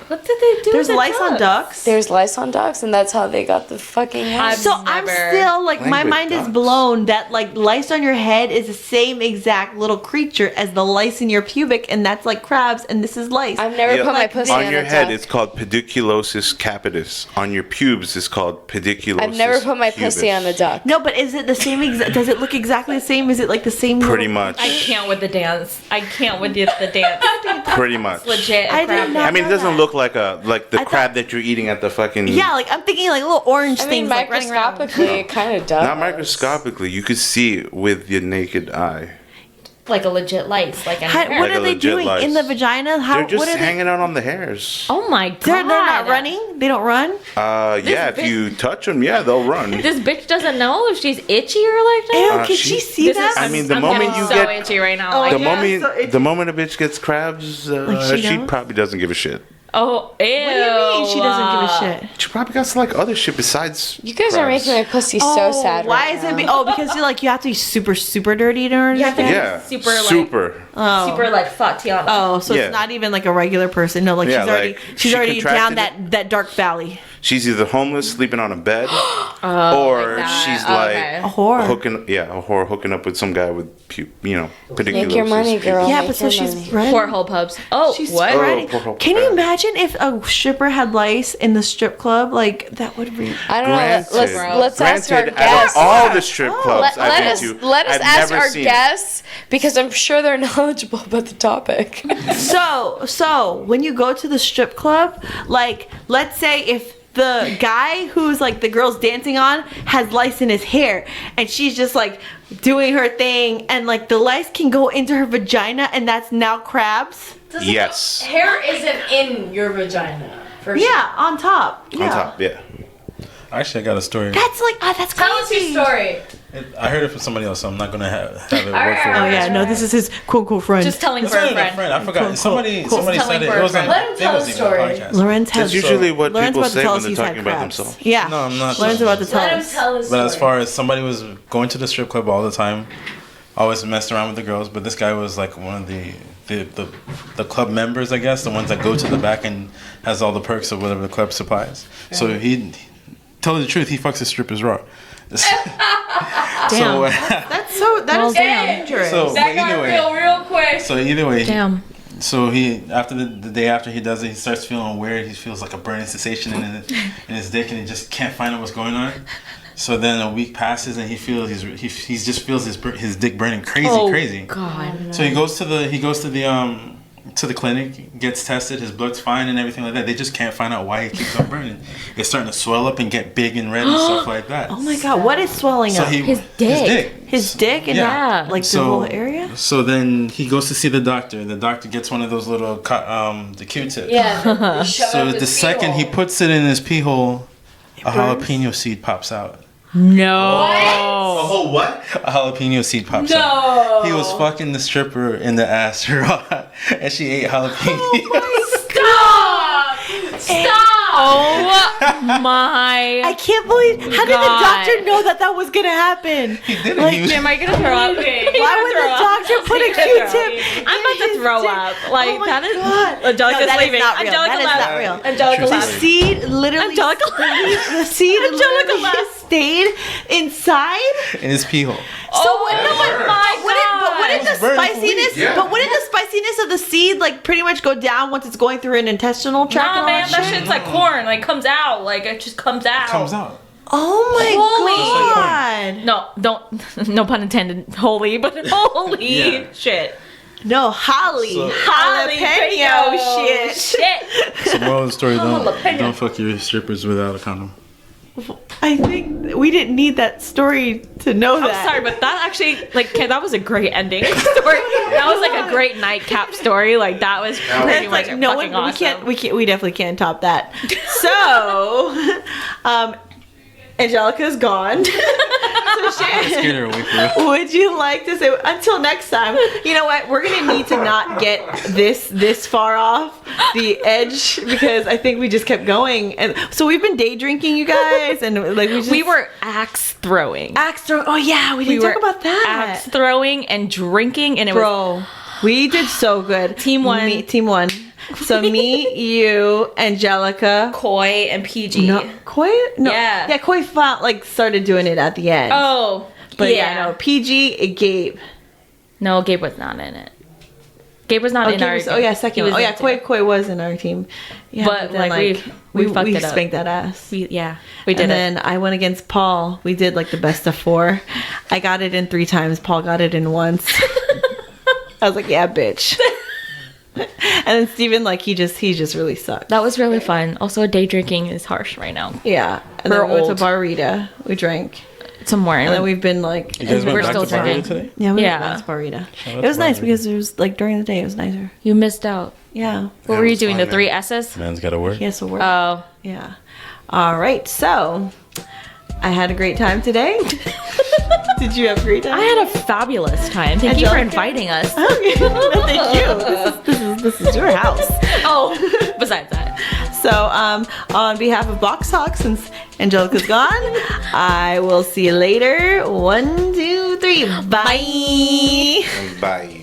[SPEAKER 4] What did they do?
[SPEAKER 1] There's
[SPEAKER 4] with the
[SPEAKER 1] lice on ducks.
[SPEAKER 3] There's lice on ducks, and that's how they got the fucking lice.
[SPEAKER 1] So I'm
[SPEAKER 4] Never
[SPEAKER 1] still like my
[SPEAKER 2] played with
[SPEAKER 1] mind is
[SPEAKER 2] ducks.
[SPEAKER 1] blown that like lice on your head is the same exact little creature as the lice in your pubic, and that's like crabs, and this is lice.
[SPEAKER 3] I've never
[SPEAKER 2] Yeah.
[SPEAKER 3] put my
[SPEAKER 1] Like,
[SPEAKER 3] pussy
[SPEAKER 2] on
[SPEAKER 3] on
[SPEAKER 2] your
[SPEAKER 3] a
[SPEAKER 2] head,
[SPEAKER 3] duck.
[SPEAKER 2] it's called pediculosis capitis. On your pubes, it's called pediculosis.
[SPEAKER 3] I've never put my pussy
[SPEAKER 2] pubis.
[SPEAKER 3] on a duck.
[SPEAKER 1] No, but is it the same exact? Does it look exactly the same? Is it like the same?
[SPEAKER 2] Pretty
[SPEAKER 1] little-
[SPEAKER 2] much.
[SPEAKER 4] I can't with the dance. I can't with the dance.
[SPEAKER 2] Pretty much.
[SPEAKER 4] Legit.
[SPEAKER 1] I did
[SPEAKER 4] crab
[SPEAKER 1] not-
[SPEAKER 2] I mean, it
[SPEAKER 1] know
[SPEAKER 2] doesn't
[SPEAKER 1] that.
[SPEAKER 2] look like the
[SPEAKER 1] I
[SPEAKER 2] crab that you're eating at the fucking.
[SPEAKER 1] Yeah, like I'm thinking like little orange
[SPEAKER 3] I mean,
[SPEAKER 1] things like running around.
[SPEAKER 3] microscopically, it kind of does.
[SPEAKER 2] Not microscopically. You could see it with your naked eye.
[SPEAKER 4] like a legit lice, like a
[SPEAKER 1] How,
[SPEAKER 4] hair.
[SPEAKER 1] what
[SPEAKER 2] Like
[SPEAKER 1] are
[SPEAKER 2] a
[SPEAKER 1] they
[SPEAKER 2] legit
[SPEAKER 1] doing
[SPEAKER 2] lice.
[SPEAKER 1] in the vagina? How?
[SPEAKER 2] They're just
[SPEAKER 1] what are they?
[SPEAKER 2] hanging out on the hairs.
[SPEAKER 4] Oh my god.
[SPEAKER 1] They're not running. They don't run.
[SPEAKER 2] Yeah, if
[SPEAKER 4] bitch-
[SPEAKER 2] you touch them, yeah, they'll run.
[SPEAKER 4] This bitch doesn't know if she's itchy or like that.
[SPEAKER 1] Ew, can
[SPEAKER 2] she-
[SPEAKER 1] she see
[SPEAKER 4] This
[SPEAKER 1] that?
[SPEAKER 4] is-
[SPEAKER 2] I mean, the
[SPEAKER 4] I'm
[SPEAKER 2] moment
[SPEAKER 4] getting
[SPEAKER 2] you
[SPEAKER 4] so
[SPEAKER 2] get-
[SPEAKER 4] itchy right now.
[SPEAKER 1] Oh,
[SPEAKER 4] like,
[SPEAKER 2] The
[SPEAKER 1] yeah,
[SPEAKER 2] moment,
[SPEAKER 1] so it-
[SPEAKER 2] the moment a bitch gets crabs,
[SPEAKER 1] Like she
[SPEAKER 2] she
[SPEAKER 1] don't?
[SPEAKER 2] probably doesn't give a shit.
[SPEAKER 4] oh, ew.
[SPEAKER 1] What do you mean she doesn't give a shit?
[SPEAKER 2] She probably got some like other shit besides.
[SPEAKER 3] You guys are
[SPEAKER 2] crabs.
[SPEAKER 3] making my pussy so sad.
[SPEAKER 1] Why
[SPEAKER 3] right
[SPEAKER 1] is
[SPEAKER 3] now.
[SPEAKER 1] it? Because you have to be super dirty in order to
[SPEAKER 4] You have to
[SPEAKER 1] do
[SPEAKER 4] be
[SPEAKER 1] that?
[SPEAKER 2] Yeah,
[SPEAKER 4] super, like-
[SPEAKER 2] super.
[SPEAKER 4] Super like Fatiana.
[SPEAKER 1] Oh, so
[SPEAKER 2] Yeah.
[SPEAKER 1] it's not even like a regular person. No, like
[SPEAKER 2] Yeah,
[SPEAKER 1] she's already
[SPEAKER 2] like,
[SPEAKER 1] she's
[SPEAKER 2] she
[SPEAKER 1] already down
[SPEAKER 2] contracted
[SPEAKER 1] that dark valley.
[SPEAKER 2] She's either homeless, sleeping on a bed, or
[SPEAKER 4] like that.
[SPEAKER 2] she's
[SPEAKER 4] Okay.
[SPEAKER 1] A
[SPEAKER 2] like
[SPEAKER 1] whore.
[SPEAKER 2] a whore hooking up with some guy with pediculosis.
[SPEAKER 3] Make your money, girl.
[SPEAKER 1] Yeah,
[SPEAKER 3] Make
[SPEAKER 1] but so
[SPEAKER 3] your
[SPEAKER 1] she's
[SPEAKER 3] money.
[SPEAKER 1] ready.
[SPEAKER 4] Poor whole pubs. Oh,
[SPEAKER 1] She's
[SPEAKER 4] what?
[SPEAKER 1] ready.
[SPEAKER 2] poor whole
[SPEAKER 1] Can you
[SPEAKER 2] pub.
[SPEAKER 1] imagine if a stripper had lice in the strip club? Like that would be.
[SPEAKER 3] I don't know. Let's ask our
[SPEAKER 2] Granted, out of
[SPEAKER 3] guests.
[SPEAKER 2] all the strip clubs
[SPEAKER 3] Let
[SPEAKER 2] I've
[SPEAKER 3] us
[SPEAKER 2] been to,
[SPEAKER 3] let us
[SPEAKER 2] I've
[SPEAKER 3] ask
[SPEAKER 2] never
[SPEAKER 3] our
[SPEAKER 2] seen it.
[SPEAKER 3] guests because I'm sure they're knowledgeable about the topic.
[SPEAKER 1] So when you go to the strip club, like let's say if the guy who's like the girl's dancing on has lice in his hair, and she's just like doing her thing, and like the lice can go into her vagina, and that's now crabs.
[SPEAKER 2] Yes.
[SPEAKER 6] Hair isn't in your vagina. For sure.
[SPEAKER 1] Yeah, on top. Yeah.
[SPEAKER 2] On top, yeah.
[SPEAKER 5] Actually, I got a story.
[SPEAKER 1] That's like, that's
[SPEAKER 6] Tell us
[SPEAKER 1] crazy.
[SPEAKER 6] your story.
[SPEAKER 5] I heard it from somebody else, so I'm not gonna have it word for
[SPEAKER 6] right.
[SPEAKER 5] word.
[SPEAKER 1] Oh yeah, no, this is his quote friend.
[SPEAKER 4] Just telling
[SPEAKER 5] It's
[SPEAKER 4] for
[SPEAKER 5] not
[SPEAKER 4] a
[SPEAKER 5] even a
[SPEAKER 4] friend.
[SPEAKER 5] friend. I forgot.
[SPEAKER 1] Cool,
[SPEAKER 5] Somebody
[SPEAKER 1] cool.
[SPEAKER 5] said
[SPEAKER 4] Telling
[SPEAKER 5] it.
[SPEAKER 4] for
[SPEAKER 5] It
[SPEAKER 4] a
[SPEAKER 5] was on.
[SPEAKER 4] friend.
[SPEAKER 6] Let him
[SPEAKER 5] it
[SPEAKER 6] tell
[SPEAKER 5] wasn't
[SPEAKER 6] the
[SPEAKER 5] even on
[SPEAKER 6] story.
[SPEAKER 5] podcast.
[SPEAKER 1] Lorenz has.
[SPEAKER 2] That's usually what
[SPEAKER 1] Lorenz
[SPEAKER 2] people
[SPEAKER 1] about to
[SPEAKER 2] say
[SPEAKER 1] tell
[SPEAKER 2] when
[SPEAKER 1] us
[SPEAKER 2] they're
[SPEAKER 1] he's
[SPEAKER 2] talking
[SPEAKER 1] had
[SPEAKER 2] about
[SPEAKER 1] crabs.
[SPEAKER 2] themselves.
[SPEAKER 1] Yeah.
[SPEAKER 5] No, I'm not.
[SPEAKER 1] Lorenz about to tell
[SPEAKER 6] Let him
[SPEAKER 1] us.
[SPEAKER 6] tell his
[SPEAKER 5] But
[SPEAKER 6] story.
[SPEAKER 5] as far as somebody was going to the strip club all the time, always messed around with the girls. But this guy was like one of the club members, I guess, the ones that go to the back and has all the perks of whatever the club supplies. So he tell you the truth, he fucks his strippers raw.
[SPEAKER 1] Damn. That is dangerous.
[SPEAKER 5] So, but
[SPEAKER 6] that got
[SPEAKER 5] either way,
[SPEAKER 6] real quick.
[SPEAKER 5] so either way,
[SPEAKER 4] Damn.
[SPEAKER 5] so he after the day after he does it, he starts feeling weird. He feels like a burning sensation in his dick, and he just can't find out what's going on. So then a week passes, and he feels he just feels his dick burning crazy.
[SPEAKER 4] God.
[SPEAKER 5] So he goes to the clinic, gets tested, his blood's fine and everything like that. They just can't find out why he keeps on burning. It's starting to swell up and get big and red and stuff like that.
[SPEAKER 1] Oh my god, what is swelling up?
[SPEAKER 4] His dick.
[SPEAKER 1] His dick and
[SPEAKER 4] Yeah.
[SPEAKER 1] like the whole area?
[SPEAKER 5] So then he goes to see the doctor. The doctor gets one of those little the Q-tips.
[SPEAKER 6] Yeah. shove
[SPEAKER 5] So
[SPEAKER 6] up
[SPEAKER 5] the
[SPEAKER 6] his
[SPEAKER 5] second he
[SPEAKER 6] pee-hole.
[SPEAKER 5] puts it in his pee hole, a
[SPEAKER 1] burns?
[SPEAKER 5] jalapeno seed pops out.
[SPEAKER 4] No.
[SPEAKER 2] Oh, what?
[SPEAKER 5] A jalapeno seed pops out. He was fucking the stripper in the ass raw, and she ate jalapeno.
[SPEAKER 6] Stop!
[SPEAKER 4] Oh my.
[SPEAKER 1] I can't believe. How did the
[SPEAKER 4] God.
[SPEAKER 1] doctor know that was gonna happen?
[SPEAKER 5] He didn't.
[SPEAKER 1] Like,
[SPEAKER 5] He was-
[SPEAKER 4] Am I gonna throw up?
[SPEAKER 1] Why would the doctor put a Q-tip?
[SPEAKER 4] I'm about to throw up. Like
[SPEAKER 1] Oh my
[SPEAKER 4] that is.
[SPEAKER 1] God.
[SPEAKER 4] Angelica's
[SPEAKER 1] No, that is
[SPEAKER 4] leaving.
[SPEAKER 1] not real.
[SPEAKER 4] Angelica
[SPEAKER 1] That is
[SPEAKER 4] left.
[SPEAKER 1] not real.
[SPEAKER 4] Angelica
[SPEAKER 5] Truth
[SPEAKER 1] The
[SPEAKER 4] left.
[SPEAKER 5] is-
[SPEAKER 1] seed literally.
[SPEAKER 4] Angelica
[SPEAKER 1] The seed
[SPEAKER 4] Angelica
[SPEAKER 1] literally
[SPEAKER 4] left.
[SPEAKER 1] stayed inside.
[SPEAKER 5] in his pee hole.
[SPEAKER 1] So what? No,
[SPEAKER 4] Oh my
[SPEAKER 1] but wouldn't the
[SPEAKER 5] It was burning for
[SPEAKER 1] spiciness?
[SPEAKER 5] weeks.
[SPEAKER 2] Yeah.
[SPEAKER 1] But wouldn't the spiciness of the seed like pretty much go down once it's going through an intestinal tract? and
[SPEAKER 4] Nah,
[SPEAKER 1] all
[SPEAKER 4] man, that
[SPEAKER 1] shit?
[SPEAKER 4] shit's like corn. Like comes out. Like it just comes out.
[SPEAKER 5] Comes out.
[SPEAKER 1] Oh my
[SPEAKER 4] Holy-
[SPEAKER 1] god!
[SPEAKER 4] No, don't. No pun intended. Holy, but holy
[SPEAKER 5] Yeah.
[SPEAKER 4] shit.
[SPEAKER 1] No, Holly,
[SPEAKER 5] So-
[SPEAKER 1] jalapeno shit.
[SPEAKER 5] So moral of the story:
[SPEAKER 6] Jalapeno.
[SPEAKER 5] don't fuck your strippers without a condom.
[SPEAKER 1] I think we didn't need that story to know
[SPEAKER 4] I'm
[SPEAKER 1] that.
[SPEAKER 4] sorry, but that actually, like, that was a great ending story. That was like a great nightcap story. Like, that was pretty
[SPEAKER 1] It's
[SPEAKER 4] much
[SPEAKER 1] like no
[SPEAKER 4] fucking
[SPEAKER 1] one.
[SPEAKER 4] awesome.
[SPEAKER 1] We definitely can't top that. So, Angelica's gone. So
[SPEAKER 5] Scared her away from it.
[SPEAKER 1] would you like to say until next time? You know what? We're gonna need to not get this far off the edge because I think we just kept going, and so we've been day drinking, you guys, and like
[SPEAKER 4] We were axe throwing.
[SPEAKER 1] axe throw. Oh yeah, we didn't talk about that,
[SPEAKER 4] Axe throwing and drinking, and it was
[SPEAKER 1] bro. We did so good.
[SPEAKER 4] Team one.
[SPEAKER 1] Team one. So me, you, Angelica.
[SPEAKER 4] Koi and PG.
[SPEAKER 1] No, Koi? No.
[SPEAKER 4] Yeah.
[SPEAKER 1] Yeah, Koi found, like, started doing it at the end.
[SPEAKER 4] Oh,
[SPEAKER 1] But yeah, no, PG, Gabe.
[SPEAKER 4] No, Gabe was not in it. Gabe was not in
[SPEAKER 1] Gabe
[SPEAKER 4] our.
[SPEAKER 1] was, oh, yeah, second
[SPEAKER 4] he
[SPEAKER 1] one.
[SPEAKER 4] was
[SPEAKER 1] Oh, yeah,
[SPEAKER 4] in it.
[SPEAKER 1] Koi was in our team. Yeah,
[SPEAKER 4] But,
[SPEAKER 1] then,
[SPEAKER 4] like, we fucked it up.
[SPEAKER 1] spanked that ass.
[SPEAKER 4] We did
[SPEAKER 1] And
[SPEAKER 4] it.
[SPEAKER 1] then I went against Paul. We did, like, the best of 4. I got it in 3 times. Paul got it in once. I was like, yeah, bitch. And then Steven, like, he just really sucked.
[SPEAKER 4] That was really fun. Also, day drinking is harsh right now.
[SPEAKER 1] Yeah. And
[SPEAKER 4] We're
[SPEAKER 1] then we went
[SPEAKER 4] old.
[SPEAKER 1] to Barita. We drank.
[SPEAKER 4] Some more.
[SPEAKER 1] And then we've been, like...
[SPEAKER 5] You guys
[SPEAKER 4] We're
[SPEAKER 5] went back
[SPEAKER 4] still
[SPEAKER 5] to Barita
[SPEAKER 4] drinking.
[SPEAKER 5] today?
[SPEAKER 1] Yeah, we
[SPEAKER 4] Yeah.
[SPEAKER 1] went to Barita.
[SPEAKER 5] Shout out
[SPEAKER 1] It was
[SPEAKER 5] to
[SPEAKER 1] nice
[SPEAKER 5] Barita.
[SPEAKER 1] because it was, like, during the day, it was nicer.
[SPEAKER 4] You missed out.
[SPEAKER 1] Yeah.
[SPEAKER 4] What
[SPEAKER 2] Yeah,
[SPEAKER 4] were
[SPEAKER 2] it
[SPEAKER 4] you
[SPEAKER 2] was
[SPEAKER 4] doing?
[SPEAKER 2] fun,
[SPEAKER 4] The 3
[SPEAKER 2] man.
[SPEAKER 4] S's?
[SPEAKER 5] Man's got to work.
[SPEAKER 1] Yes, so work.
[SPEAKER 4] Oh.
[SPEAKER 1] Yeah. All right. So, I had a great time today. Did you have a great time?
[SPEAKER 4] I had a fabulous time. Thank you for
[SPEAKER 1] Angelica?
[SPEAKER 4] inviting us.
[SPEAKER 1] Okay. No, thank you. This is your house.
[SPEAKER 4] Oh, besides that.
[SPEAKER 1] So, on behalf of Box Talk, since Angelica's gone, I will see you later. 1, 2, 3. Bye.
[SPEAKER 2] Bye.